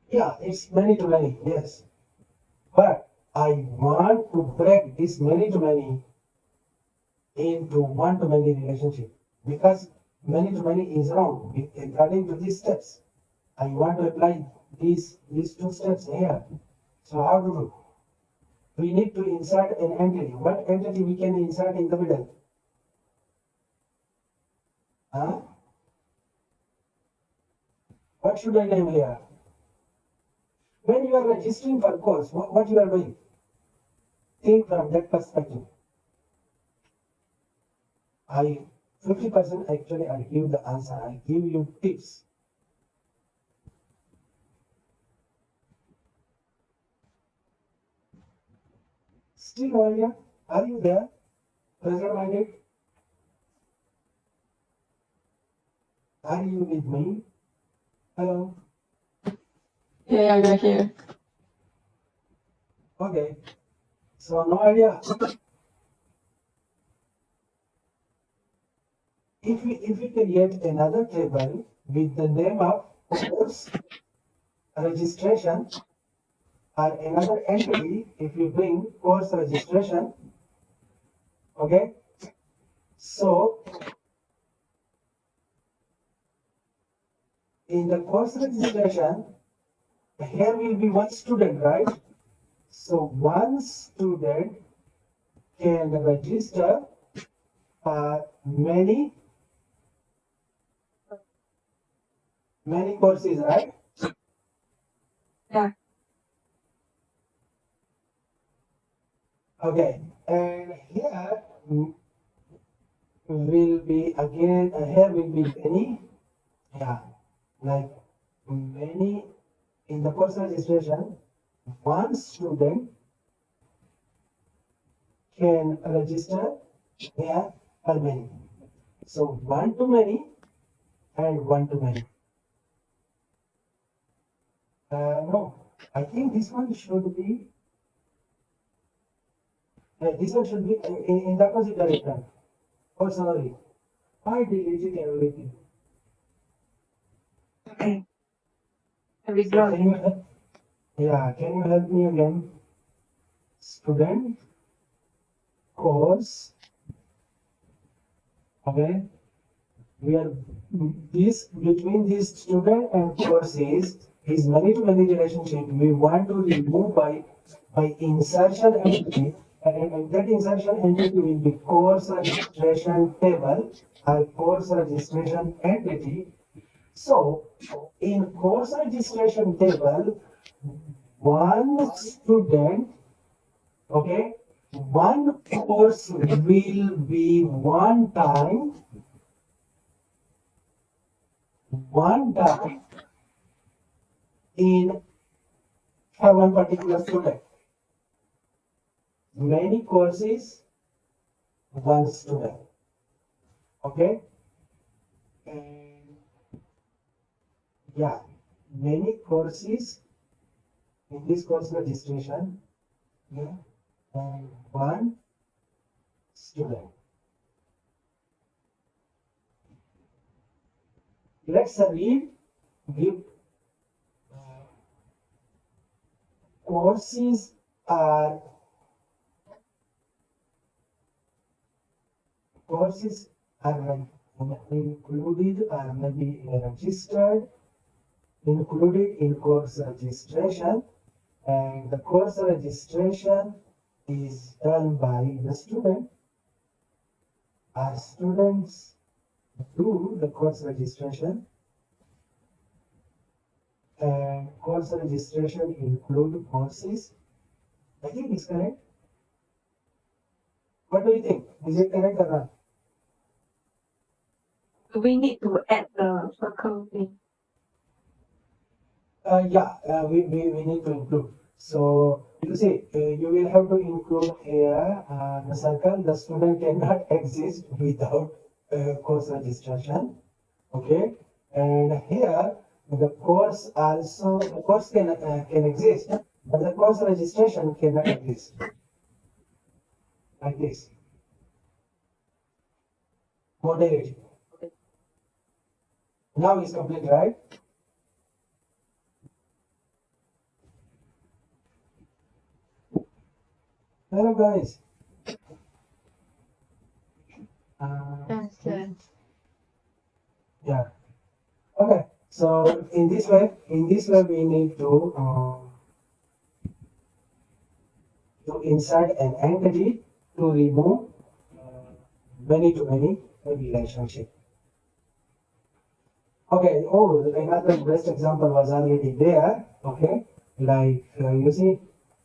Yeah, it's many to many, yes. But I want to break this many to many into one to many relationship because many to many is wrong according to these steps. I want to apply these two steps here. So how to do? We need to insert an entity. What entity we can insert in the middle? Huh? What should I name here? When you are registering for course, what you are doing? Think from that perspective. I 50% actually I give the answer. I give you tips. Still no idea? Are you there? Present minded? Are you with me? Hello? Yeah, we're here. Okay. So no idea. If we create another table with the name of course registration or another entity, if you bring course registration, okay. So in the course registration, here will be one student, right? So one student can register for many courses, right? Yeah. Okay, and here will be again, here will be many, yeah, like many in the course registration, one student can register here for many. So one to many and one to many. No, I think this one should be, this one should be in the opposite direction. Personally, I delete everything. Okay. So can you help? Yeah, can you help me again? Student, course, okay. We are this between this student and courses is many to many relationship. We want to remove by insertion entity, and that insertion entity will be course registration table or course registration entity. So in course registration table, one student, okay, one course will be one time in for one particular student. Many courses, one student. Okay? And yeah, many courses in this course registration, yeah, and one student. Let's read give courses are included or maybe registered, included in course registration, and the course registration is done by the student. Our students do the course registration, and course registration include courses. I think it's correct. What do you think? Is it correct or not? We need to add the circle thing. We need to include. So you see, you will have to include here the circle. The student cannot exist without course registration. Okay, and here the course can exist, but the course registration cannot exist. Like this. Moderate. Now it's complete, right? Hello guys. Yeah. Okay. So in this way we need to insert an entity to remove many to many relationship. Okay. Oh, another best example was already there. Okay. Like you see,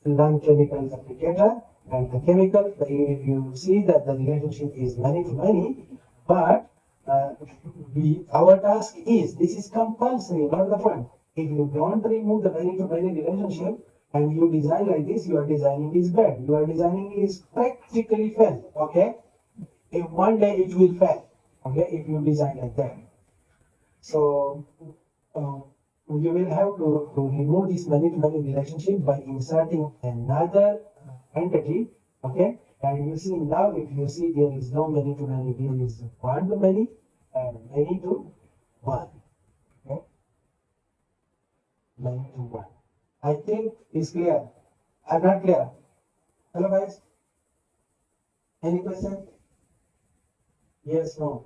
non-chemical applicator and the chemical. If you see that the relationship is many to many, but our task is this is compulsory, not the fun. If you don't remove the many to many relationship and you design like this, your designing is bad. Your designing is practically fail. Okay. If one day it will fail. Okay. If you design like that. So you will have to remove this many to many relationship by inserting another entity. Okay. And you see now, if you see there is no many to many, there is one to many and many to one. Okay. Many to one. I think it's clear. I'm not clear. Hello guys. Any question? Yes, no.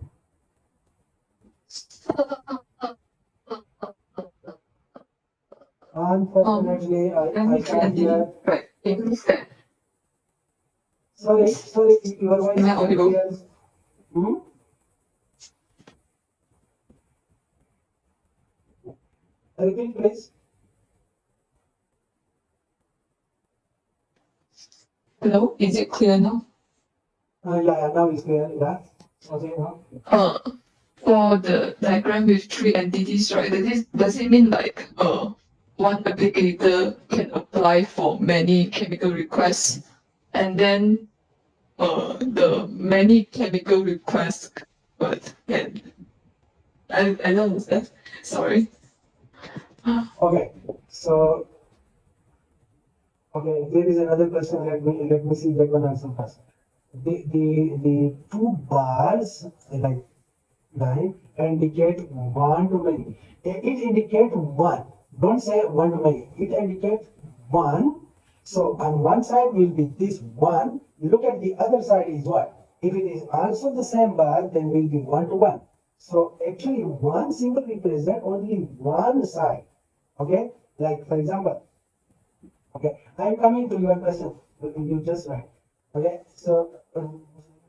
Unfortunately, I can't hear. Right. Instead. Sorry, your voice Am I is not audible? clear. Hmm? Repeat, please. Hello, is it clear now? Yeah, now it's clear. Yeah. Okay, now. For the diagram with three entities, right? Does it mean like one applicator can apply for many chemical requests, and then the many chemical requests, but and I don't understand. Sorry. Okay, so okay, there is another question. Let me see that one answer first. The two bars like line indicate one to many. It indicates one. Don't say one to many. It indicates one. So on one side will be this one. Look at the other side is what? If it is also the same bar, then will be one to one. So actually one symbol represents only one side. Okay? Like for example, okay, I'm coming to your question. You just write. Okay, so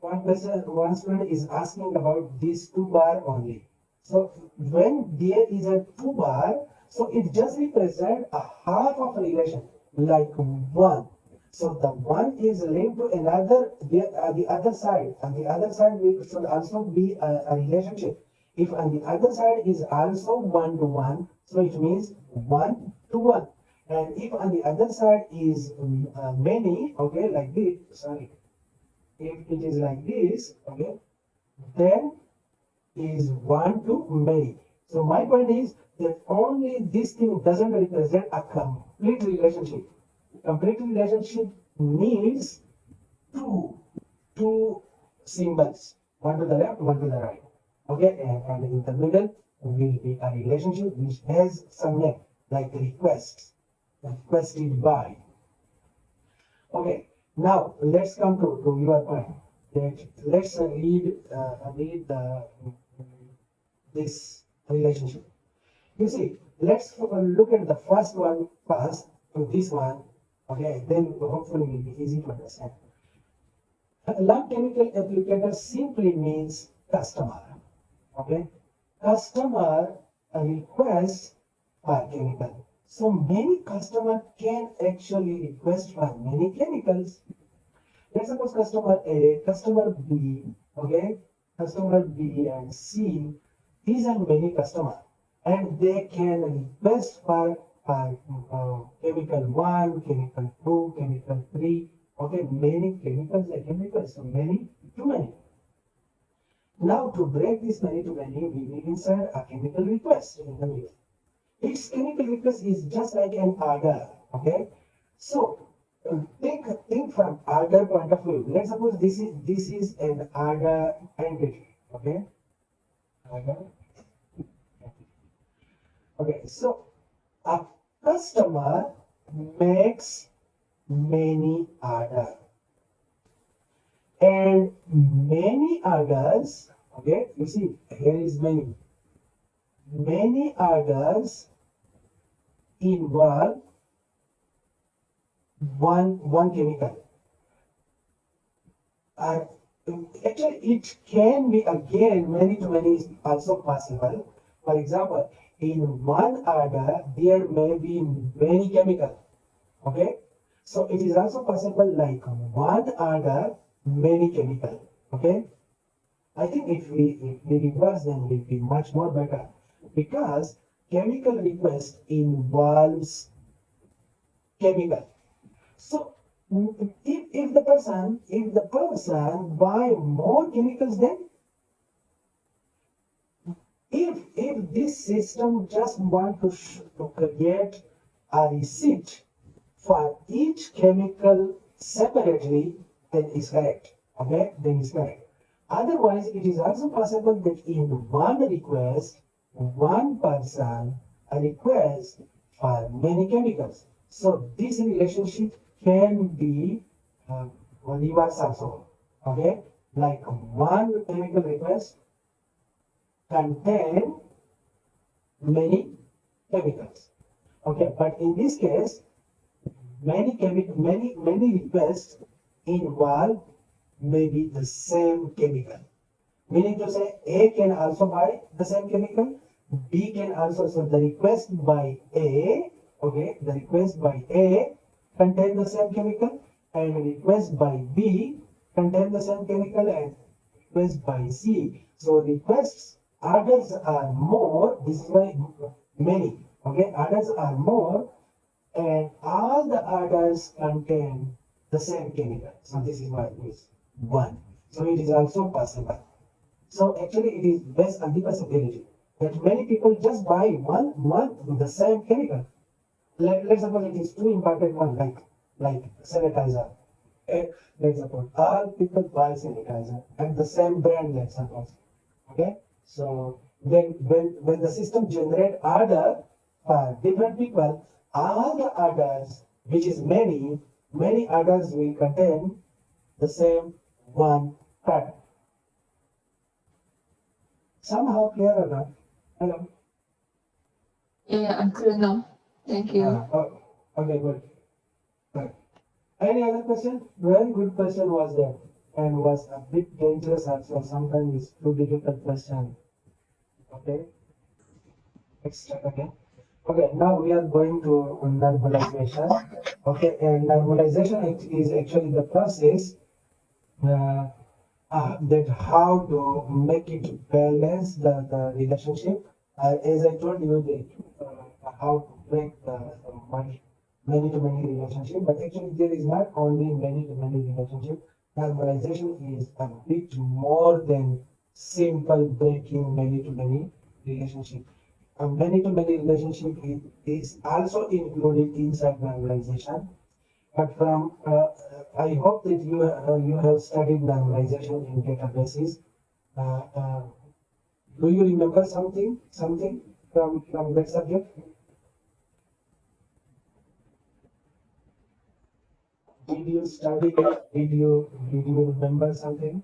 one student is asking about these two bar only. So when there is a two bar, so it just represents a half of a relation, like one. So the one is linked to another, the other side, and the other side should also be a relationship. If on the other side is also one to one, so it means one to one. And if on the other side is many, okay, like this, sorry, if it is like this, okay, then is one to many. So my point is that only this thing doesn't represent a complete relationship. Complete relationship needs two symbols, one to the left, one to the right. Okay, and in the middle, will be a relationship which has some name, like requests, requested by. Okay, now let's come to your point. Let's read this relationship. You see, let's look at the first one first, to this one, okay, then hopefully it will be easy to understand. Love chemical applicator simply means customer, okay? Customer requests for chemical. So many customer can actually request for many chemicals. Let's suppose customer A, customer B, okay? Customer B and C, these are many customers, and they can request for chemical 1, chemical 2, chemical 3, okay? Many chemicals they can request, so many too many. Now to break this many to many, we will insert a chemical request in the middle. Its chemical request is just like an order, okay? So think from order point of view. Let's suppose this is an order entity, okay? Order. Okay, so a customer makes many orders, and many orders, okay, you see here is many orders involve one chemical. And actually it can be again many to many is also possible. For example, in one order there may be many chemicals, okay? So it is also possible like one order, many chemicals, okay? I think if we reverse, then it will be much more better, because chemical request involves chemical. So if the person buy more chemicals, then if this system just want to create a receipt for each chemical separately, then is correct. Okay, then is correct. Otherwise, it is also possible that in one request, one person requests for many chemicals. So this relationship can be reverse also. Okay, like one chemical request contain many chemicals. Okay, but in this case, many requests involve maybe the same chemical. Meaning to say, A can also buy the same chemical, B can also, so the request by A, okay, the request by A contain the same chemical, and request by B contain the same chemical, and request by C. So requests, orders are more, this is why many, okay, orders are more, and all the orders contain the same chemical. So this is why it is one. So it is also possible. So actually it is based on the possibility that many people just buy one the same chemical. Let's suppose it is two important one, like sanitizer. Let's suppose all people buy sanitizer and the same brand, let's suppose. Okay? So then when the system generate order for different people, all the orders, which is many orders will contain the same one product. Somehow clear or not? Hello? Yeah, I'm clear now. Thank you. Okay, good. Right. Any other question? Very good question was there, and was a bit dangerous also. Sometimes it's too difficult question. Okay. Okay. Okay, now we are going to normalization. Okay, and normalization is actually the process that how to make it balance the relationship. As I told you, how to break the many to many relationship, but actually there is not only many to many relationship. Normalization is a bit more than simple breaking many to many relationship. A many to many relationship is also included inside normalization. But I hope that you have studied normalization in databases. Do you remember something from that subject? Did you study it? Did you remember something?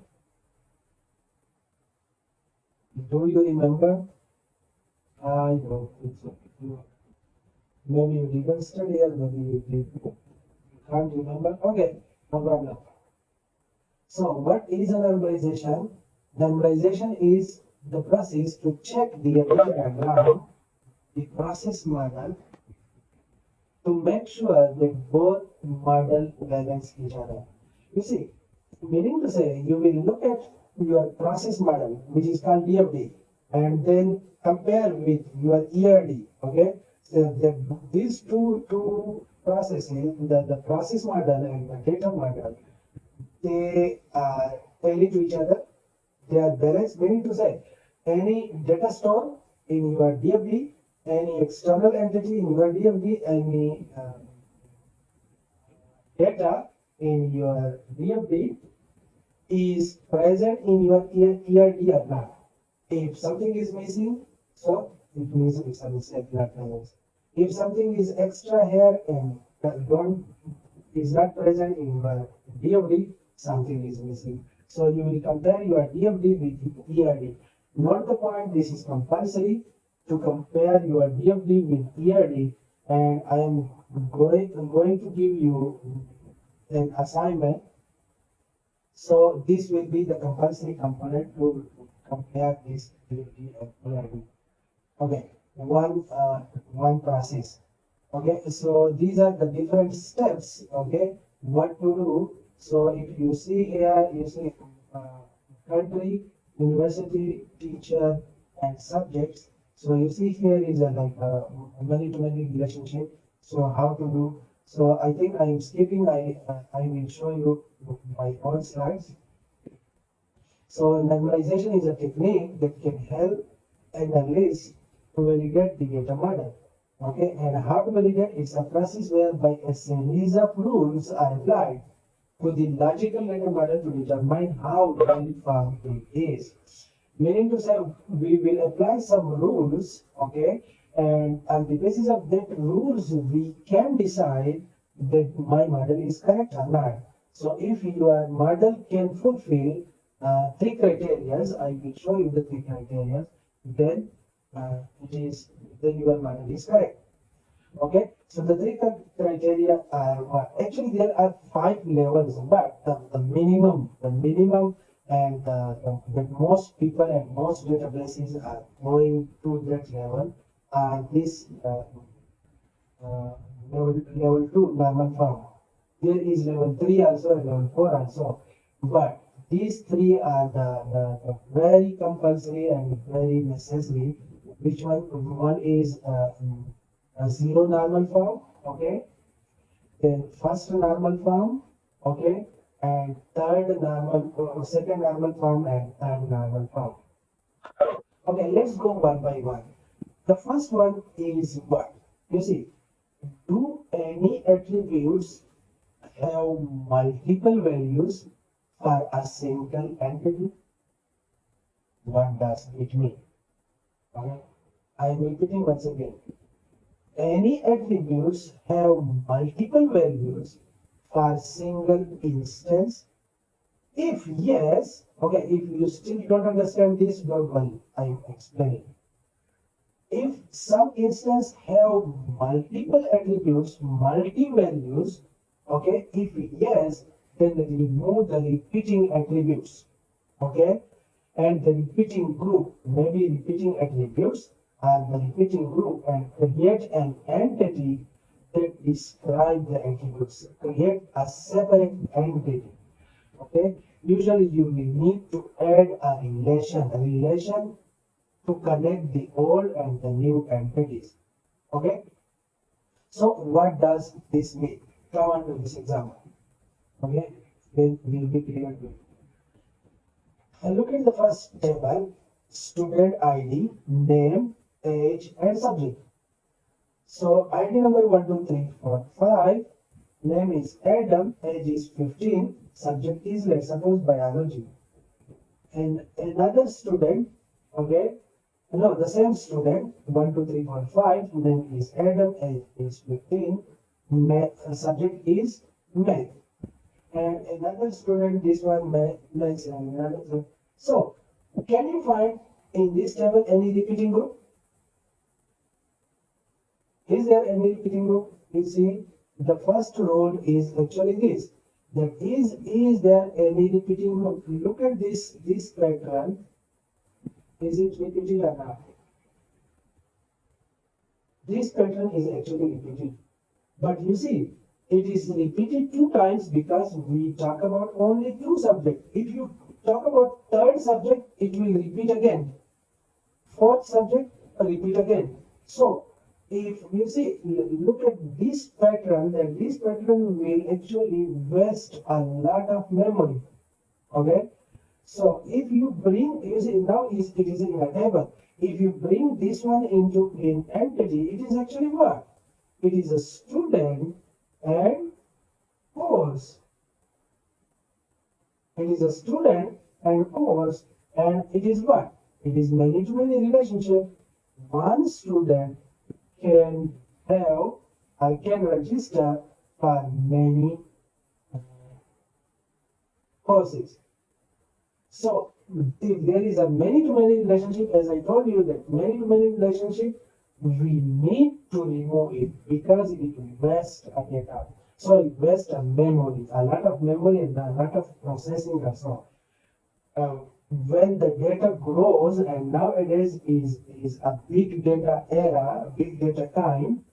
Do you remember? I don't think so. Maybe you didn't study or maybe you did. Can't remember? Okay, no problem. So what is a normalization? Normalization is the process to check the diagram, the process model, to make sure that both model balance each other. You see, meaning to say, you will look at your process model, which is called DFD, and then compare with your ERD. Okay, so these two processes, the process model and the data model, they are tally to each other. They are balanced, meaning to say, any data store in your DFD, any external entity in your DFD, any data in your DFD is present in your ERD or not. If something is missing, so it means it's a mistake, not present. If something is extra here and that don't is not present in your DFD, something is missing. So you will compare your DFD with ERD. Note the point, this is compulsory to compare your DFD with ERD, and I am going to give you an assignment. So this will be the compulsory component to compare this DFD and ERD. Okay, one process. Okay, so these are the different steps. Okay, what to do. So if you see here, you see country, university, teacher, and subjects. So you see here is a like a many-to-many relationship. So how to do. So I think I am skipping. I will show you my own slides. So normalization is a technique that can help analysts to validate the data model. Okay, and how to validate? It's a process whereby a series of rules are applied to the logical data model to determine how uniform it is. Meaning to say, we will apply some rules, okay, and on the basis of that rules, we can decide that my model is correct or not. So if your model can fulfill three criteria, I will show you the three criteria, then then your model is correct. Okay, so the three criteria are actually there are 5 levels, but the minimum and that most people and most databases are going to that level are this level 2 normal form. There is level 3 also and level 4 also, but these three are the very compulsory and very necessary. Which one? One is a zero normal form, okay, then first normal form, okay, and second normal form and third normal form. Okay, let's go one by one. The first one is what? You see, do any attributes have multiple values for a single entity? What does it mean? Okay, I am repeating once again. Any attributes have multiple values for single instance? If yes, okay, if you still don't understand this, don't worry, I am explaining. If some instance have multiple attributes, multi-values, okay, if yes, then remove the repeating attributes, okay, and the repeating group, maybe repeating attributes, and the repeating group, and create an entity that describe the attributes. Create a separate entity. Okay. Usually you will need to add a relation to connect the old and the new entities. Okay. So what does this mean? Come on to this example. Okay. Then we'll be clear to it. Look at the first table, student ID, name, age, and subject. So ID number 1, 2, 3, 4, 5, name is Adam, age is 15, subject is, let's suppose, biology. And another student, Okay. No, the same student, 1, 2, 3, 4, 5, name is Adam, age is 15, subject is math. And another student, this one makes another. So, can you find in this table any repeating group? Is there any repeating group? You see, the first rule is actually this. That is there any repeating group? Look at this pattern. Is it repeated or not? This pattern is actually repeated. But you see, it is repeated 2 times because we talk about only 2 subjects. If you talk about third subject, it will repeat again. Fourth subject, repeat again. So, if you see, look at this pattern, then this pattern will actually waste a lot of memory. Okay? So, if you bring, you see, now it is in a table. If you bring this one into an entity, it is actually what? It is a student and course. It is a student and course, and it is what? It is many-to-many relationship. One student can have, I can register for many courses. So if there is a many-to-many relationship, as I told you that many-to-many relationship, we need to remove it because it wastes a data. So it wastes a memory, a lot of memory and a lot of processing also. When the data grows, and nowadays is a big data era, big data time.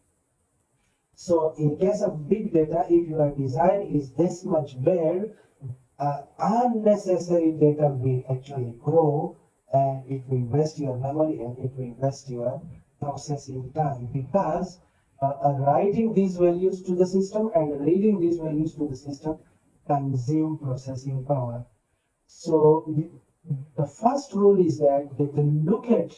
So in case of big data, if your design is this much bad, unnecessary data will actually grow, and it will waste your memory and it will waste your processing time because writing these values to the system and reading these values to the system consume processing power. So the first rule is that they can look at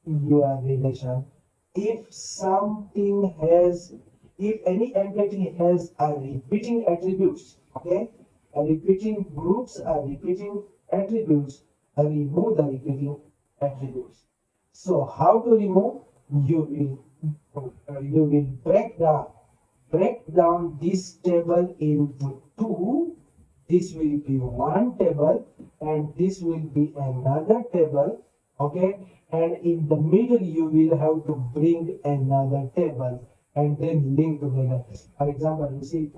your relation. If something has, if any entity has a repeating attributes, okay, a repeating groups are repeating attributes, remove the repeating attributes. So how to remove? You will break down this table into 2. This will be one table and this will be another table, okay, and in the middle you will have to bring another table and then link together. For example, you see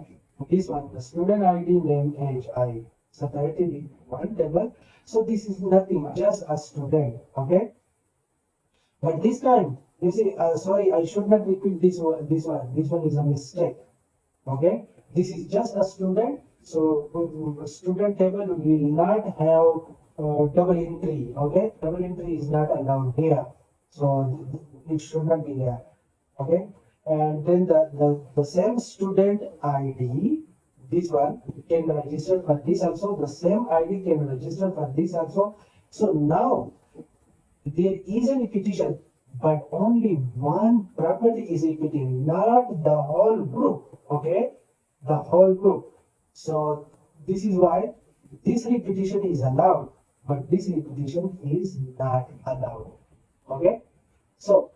this one, the student ID, name, age, I separated in one table. So this is nothing, just a student, okay. But this time, you see, sorry, I should not repeat this one. This one is a mistake. Okay, this is just a student. So student table will not have double entry. Okay, double entry is not allowed here. So it should not be there. Okay, and then the same student ID, this one can register for this also. The same ID can register for this also. So now there is a repetition, but only one property is repeating, not the whole group. Okay, the whole group. So this is why this repetition is allowed, but this repetition is not allowed. Okay, so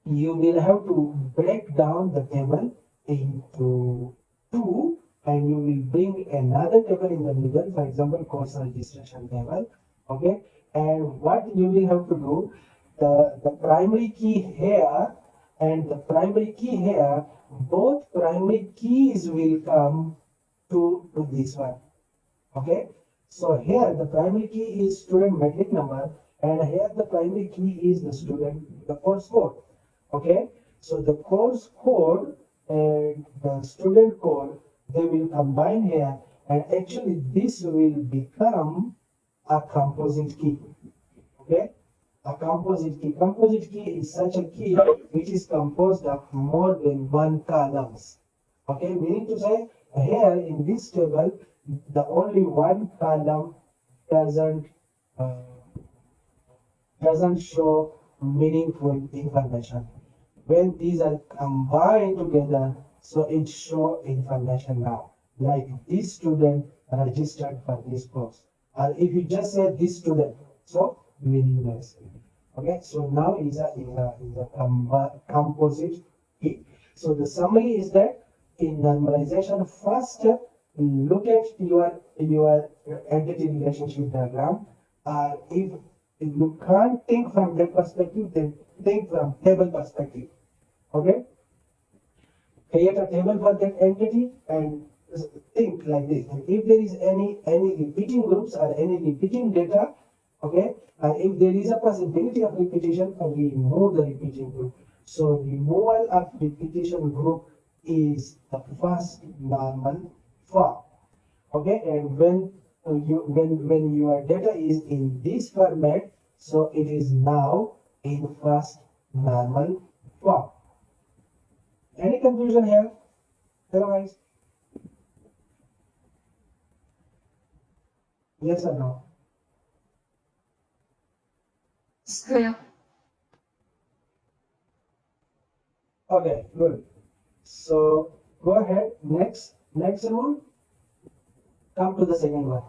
you will have to break down the table into 2, and you will bring another table in the middle, for example, course registration table. Okay, and what you will have to do, the primary key here and the primary key here, both primary keys will come to this one. Okay, so here the primary key is student metric number, and here the primary key is the course code. Okay, so the course code and the student code, they will combine here, and actually this will become a composite key. Okay, a composite key. Composite key is such a key which is composed of more than one columns. Okay, meaning to say here in this table, the only one column doesn't uh, doesn't show meaningful information. When these are combined together, so it show information now. Like this student registered for this course. Or if you just say this student, so meaningless. Okay, so now is a composite key. So the summary is that in normalization, first look at your entity relationship diagram. If you can't think from that perspective, then think from table perspective. Okay, create a table for that entity and think like this. And if there is any repeating groups or any repeating data, okay, and if there is a possibility of repetition, we remove the repeating group. So removal of repetition group is the first normal form. Okay, and when your data is in this format, so it is now in first normal form. Any confusion here? Hello guys. Yes or no? It's clear. Okay, good. So go ahead. Next rule. Come to the second one.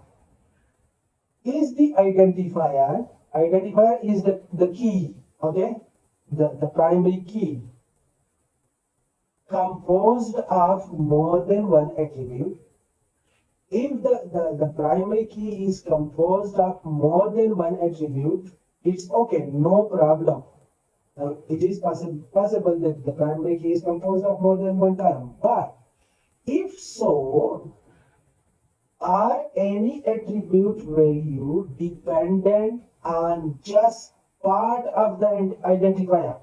Is the identifier? Identifier is the key. Okay, the primary key composed of more than one attribute. If the primary key is composed of more than one attribute, it's okay, no problem. It is possible that the primary key is composed of more than one column. But if so, are any attribute value dependent on just part of the identifier?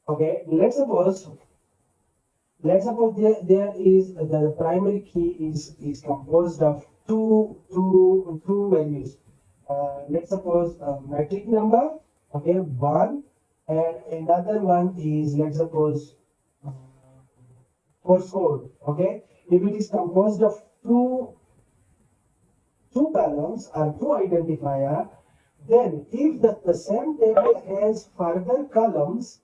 Okay, let's suppose there is the primary key is composed of two values. Let's suppose metric number, okay, one, and another one is, let's suppose, course code. Okay, if it is composed of two columns or two identifier, then if the same table has further columns,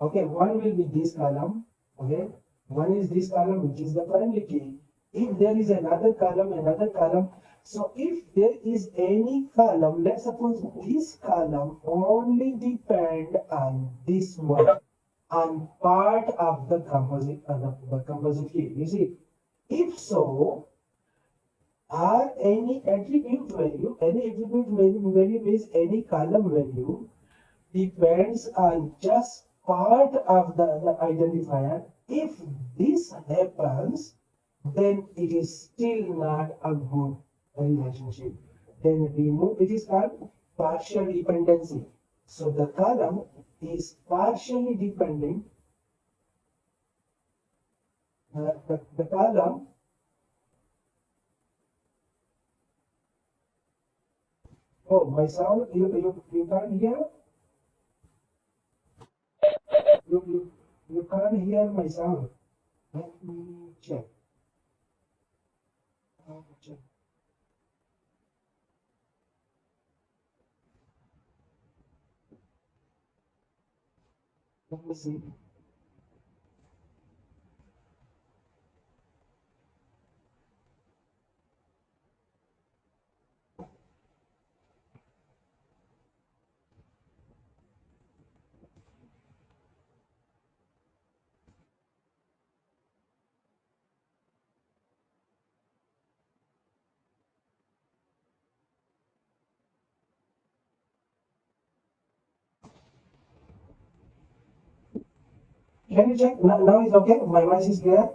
okay, one will be this column, okay, one is this column which is the primary key. If there is another column, so if there is any column, let's suppose this column only depend on this one, on part of the composite key. You see, if so, are any attribute value means any column value depends on just part of the identifier. If this happens, then it is still not a good relationship. Then remove, it is called partial dependency. So the column is partially depending. The column, oh, my sound, you can't hear? You can't hear my sound. Let me check. Check. Let me see. Can you check? Now it's okay? My voice is clear?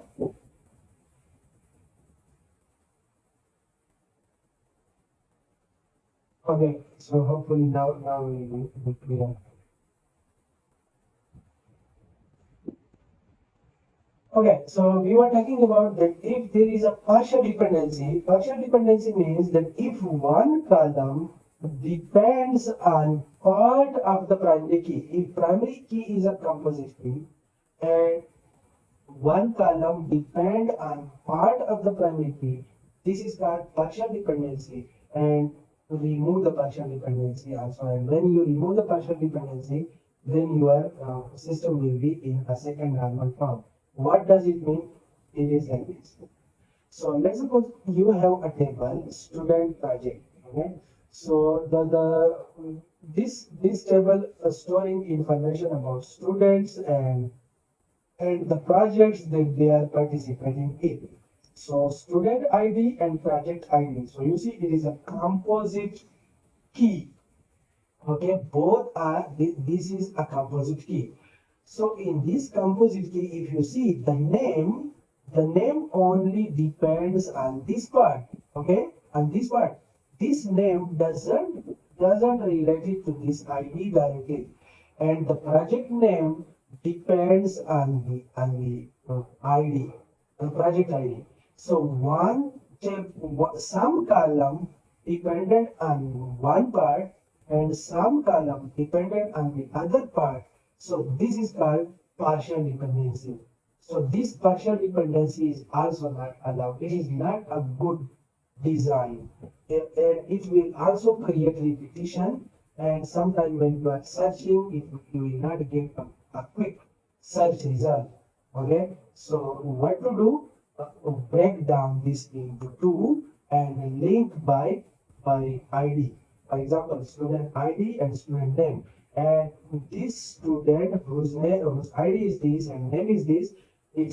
Okay, so hopefully now we will be clear. Okay, so we were talking about that if there is a partial dependency means that if one column depends on part of the primary key, if primary key is a composite key, and one column depend on part of the primary key, this is called partial dependency, and to remove the partial dependency also. And when you remove the partial dependency, then your system will be in a second normal form. What does it mean? It is like this. So let's suppose you have a table, student project. Okay, So this table storing information about students and the projects that they are participating in. So student ID and project ID. So you see it is a composite key. Okay, both are, this is a composite key. So in this composite key, if you see the name only depends on this part. Okay, on this part. This name doesn't relate it to this ID directly, and the project name depends on the ID, the project ID. So some column dependent on one part and some column dependent on the other part. So this is called partial dependency. So this partial dependency is also not allowed. It is not a good design. And it will also create repetition. And sometimes when you are searching, you will not get a quick search result. Okay. So what to do? Break down this into two and link by ID. For example, student ID and student name. And this student whose ID is this and name is this, he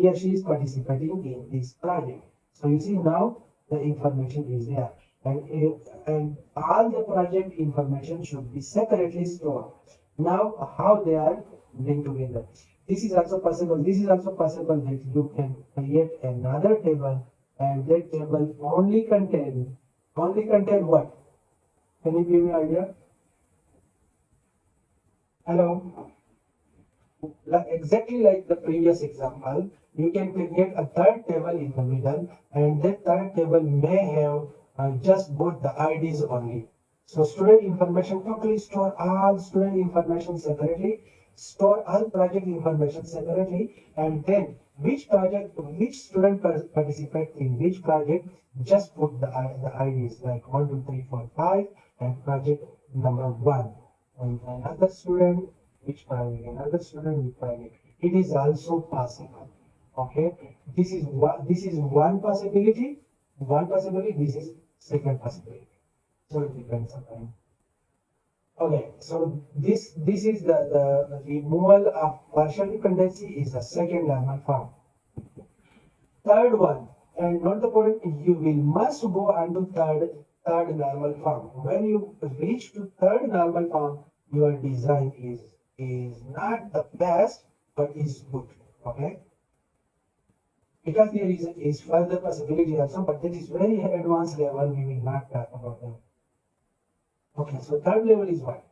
or she is participating in this project. So you see now the information is there. And all the project information should be separately stored. Now how they are linked together. This is also possible. This is also possible that you can create another table and that table only contain what? Can you give me an idea? Hello? Exactly like the previous example, you can create a third table in the middle, and that third table may have just both the IDs only. So student information, totally store all student information separately, store all project information separately, and then which student participate in which project, just put the IDs like 1, 2, 3, 4, 5, and project number 1. And another student, which project, another student, which project. It is also possible. Okay, this is one possibility. One possibility. This is second possibility. So it depends upon. Okay, so this is the removal of partial dependency is the second normal form. Third one, and not the point, you will must go on to third normal form. When you reach to third normal form, your design is not the best, but is good. Okay. Because there is further possibility also, but that is very advanced level. We will not talk about that. Okay, so third level is what?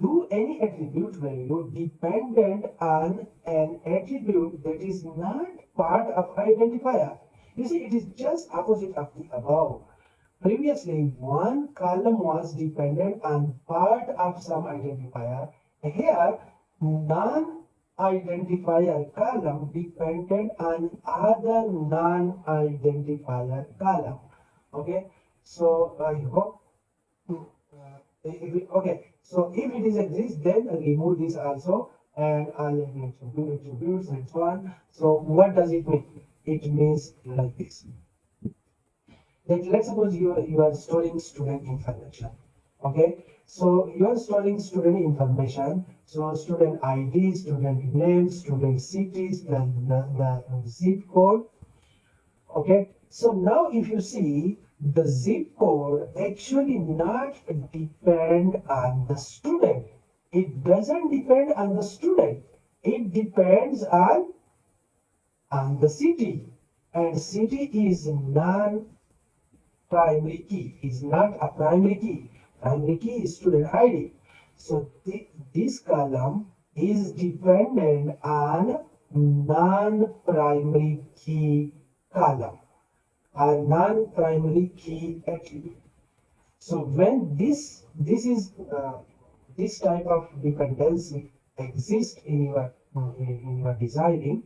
Do any attribute value dependent on an attribute that is not part of identifier. You see, it is just opposite of the above. Previously, one column was dependent on part of some identifier. Here, non-identifier column dependent on other non-identifier column. Okay, so I hope. Okay, so if it is exist, then remove this also, and I'll attributes and so on. So what does it mean? It means like this. That let's suppose you are storing student information. Okay, so you are storing student information. So student ID, student name, student cities, the zip code. Okay, so now if you see, the zip code actually not depend on the student. It doesn't depend on the student. It depends on the city. And city is non-primary key. It's not a primary key. Primary key is student ID. So this column is dependent on non-primary key column. A non-primary key attribute. So when this type of dependency exists in your designing,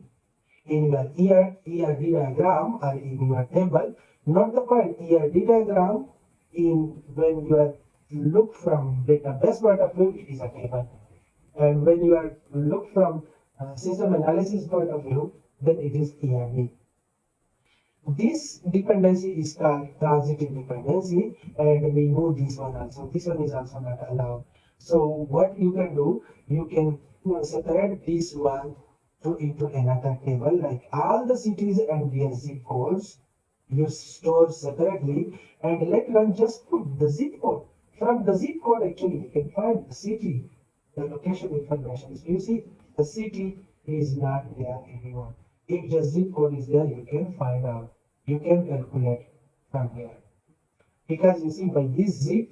in your ERD diagram or in your table, not the point ERD diagram when you are look from database point of view, it is a table, and when you are look from system analysis point of view, then it is ERD. this dependency is called transitive dependency, and we know this one also. This one is also not allowed. So what you can do, you can separate this one into another table, like all the cities and their zip codes you store separately, and later on just put the zip code. From the zip code, actually, you can find the city, the location information. You see, the city is not there anymore. If the zip code is there, you can find out. You can calculate from here. Because you see, by this zip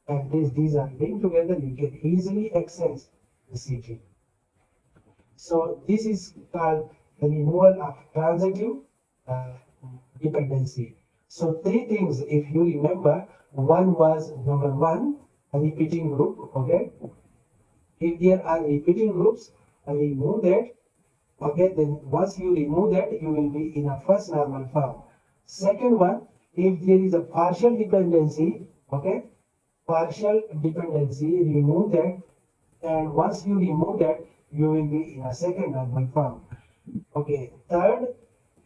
and these are linked together, you can easily access the city. So this is called the removal of transitive uh, dependency. So three things, if you remember, one was number one, a repeating group. Okay, if there are repeating groups, remove that. Okay, then once you remove that, you will be in a first normal form. Second one, if there is a partial dependency, okay, partial dependency, remove that, and once you remove that, you will be in a second normal form. Okay, third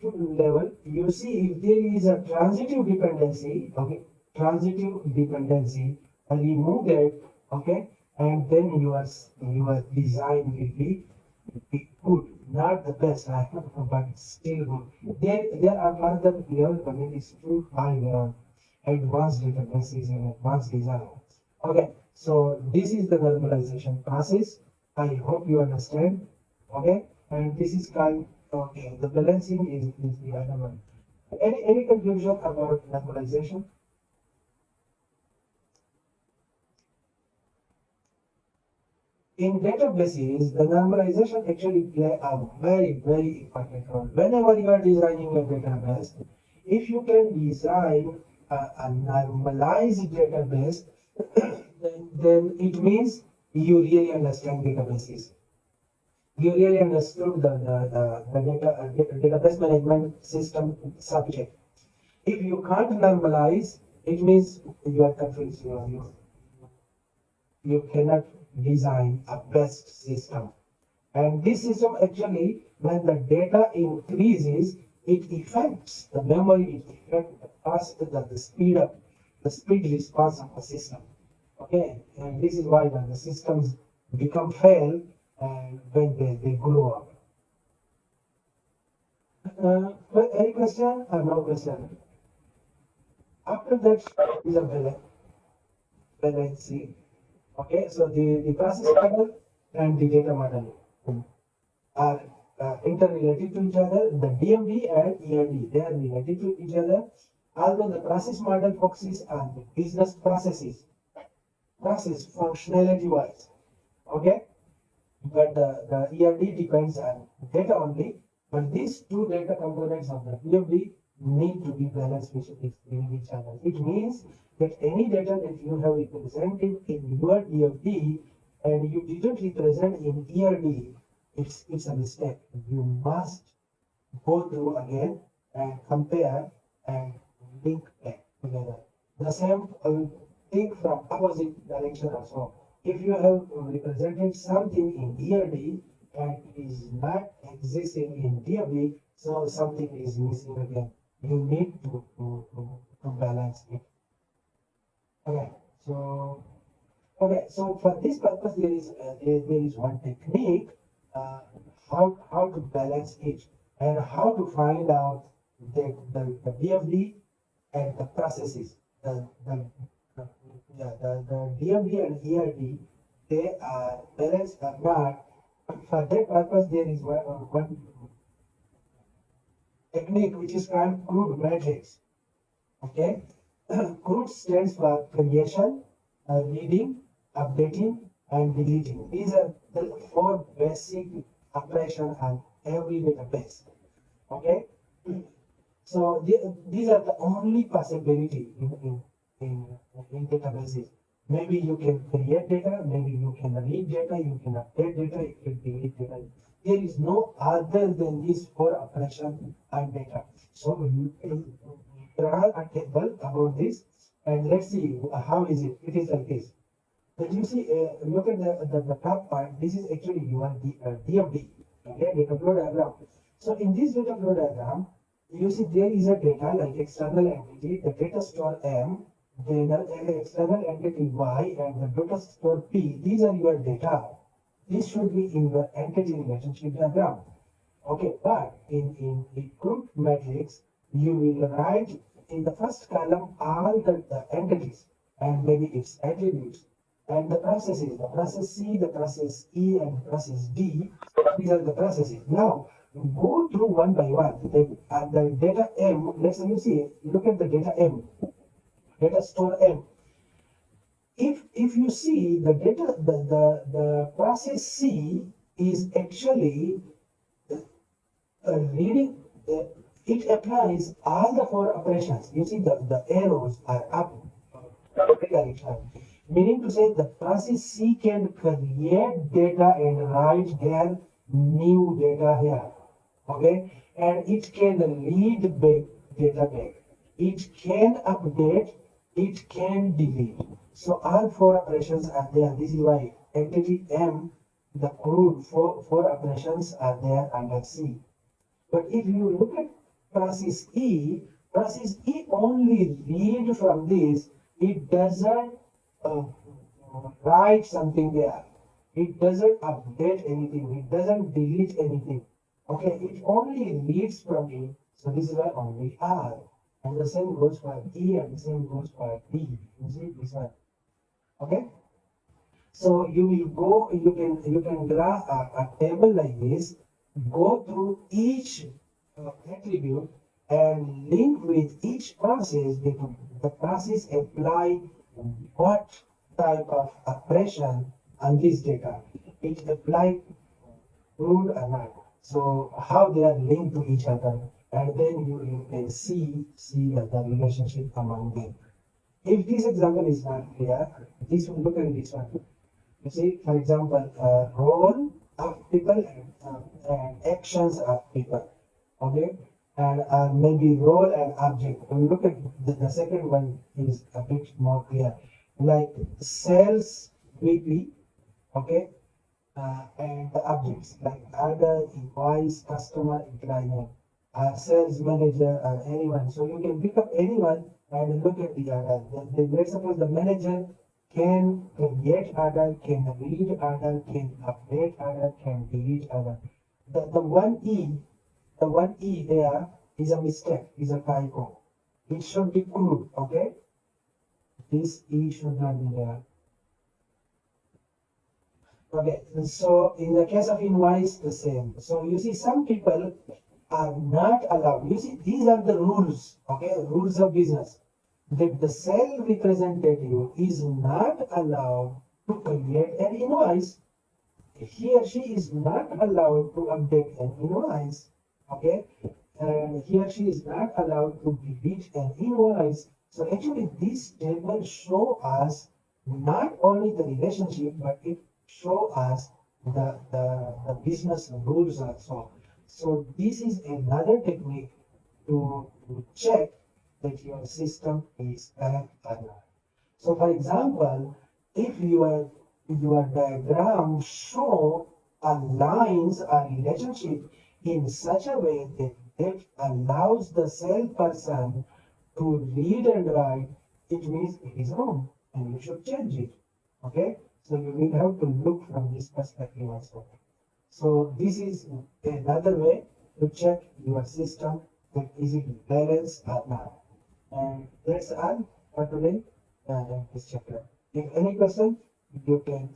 level, you see if there is a transitive dependency, okay, transitive dependency, remove that, okay, and then your design will be good, not the best, but still good. There are further level, but it is too high level, advanced dependencies and advanced design. Okay, so this is the normalization process. I hope you understand. Okay, and this is kind. Okay, the balancing is the other one. Any conclusion about normalization? In databases, the normalization actually play a very important role. Whenever you are designing a database, if you can design a normalized database, then it means you really understand databases. You really understood the database management system subject. If you can't normalize, it means you are confused. You cannot design a best system. And this system actually, when the data increases, it affects the memory, it affects the fast, the speed up, the speed response of the system. Okay, and this is why the systems become fail and when they grow up. Any question or no question? After that is a balancing. Okay, so the process model and the data model are interrelated to each other. The DMD and ERD, they are related to each other. Although the process model focuses on the business process functionality wise. Okay, but the ERD depends on data only. But these two data components of the DMD need to be balanced with each other. It means that any data that you have represented in your DFD and you didn't represent in ERD, it's a mistake. You must go through again and compare and link them together. The same thing from opposite direction also. If you have represented something in ERD and it is not existing in DFD, so something is missing again. You need to balance it. Okay, so so for this purpose, there is one technique how to balance it and how to find out the DFD and the processes. The DFD and ERD, they are balanced or not. For that purpose, there is one technique which is called crude matrix. Okay, CRUD stands for creation, reading, updating, and deleting. These are the four basic operations on every database. Okay, so these are the only possibility in databases. Maybe you can create data, maybe you can read data, you can update data, you can delete data. There is no other than these four operations on data. So you draw a table about this and let's see how is it. It is like this. But you see, look at the top part. This is actually your DFD, okay, data flow diagram. So in this data flow diagram, you see there is a data like external entity, the data store M, then the external entity Y, and the data store P. These are your data. This should be in your entity relationship diagram. Okay, but in group matrix, you will write in the first column all the entities and maybe its attributes and the processes, the process C, the process E, and the process D. These are the processes. Now, go through one by one. The data M, let's say you see, look at the data M, data store M. If you see the data, the process C is actually reading, it applies all the four operations. You see the arrows are up, direction. Meaning to say the process C can create data and write their new data here. Okay, and it can read back data back. It can update, it can delete. So all four operations are there. This is why entity M, the crude four operations are there under C. But if you look at process E only read from this, it doesn't write something there. It doesn't update anything, it doesn't delete anything. Okay, it only reads from it, so this is why only R. And the same goes for E and the same goes for D. You see this one. Okay? So you will go, you can draw a table like this, go through each attribute and link with each process. The process apply what type of operation on this data. It apply crude or not. So how they are linked to each other, and then you can see the relationship among them. If this example is not clear, this will look at this one. You see, for example, role of people and actions of people. Okay, and maybe role and object. When you look at the second one is a bit more clear, like sales VP. Okay, and the objects like order, invoice, customer, employee, sales manager, or anyone. So you can pick up anyone and look at the order. Let's suppose the manager can create order, can read order, can update order, can delete order. The one E there is a mistake, is a typo. It should be crude, okay? This E should not be there. Okay, so in the case of invoice, the same. So you see, some people are not allowed. You see, these are the rules, okay, rules of business. That the sales representative is not allowed to create an invoice. He or she is not allowed to update an invoice, okay? And he or she is not allowed to delete an invoice. So actually, this table show us not only the relationship, but it show us the business rules also. So this is another technique to check that your system is correct or not. So for example, if your diagram show a lines or relationship in such a way that allows the salesperson to read and write, it means it is wrong and you should change it. Okay? So you will have to look from this perspective also. So this is another way to check your system that is it balanced or not. And that's all for today in this chapter. If any question, you can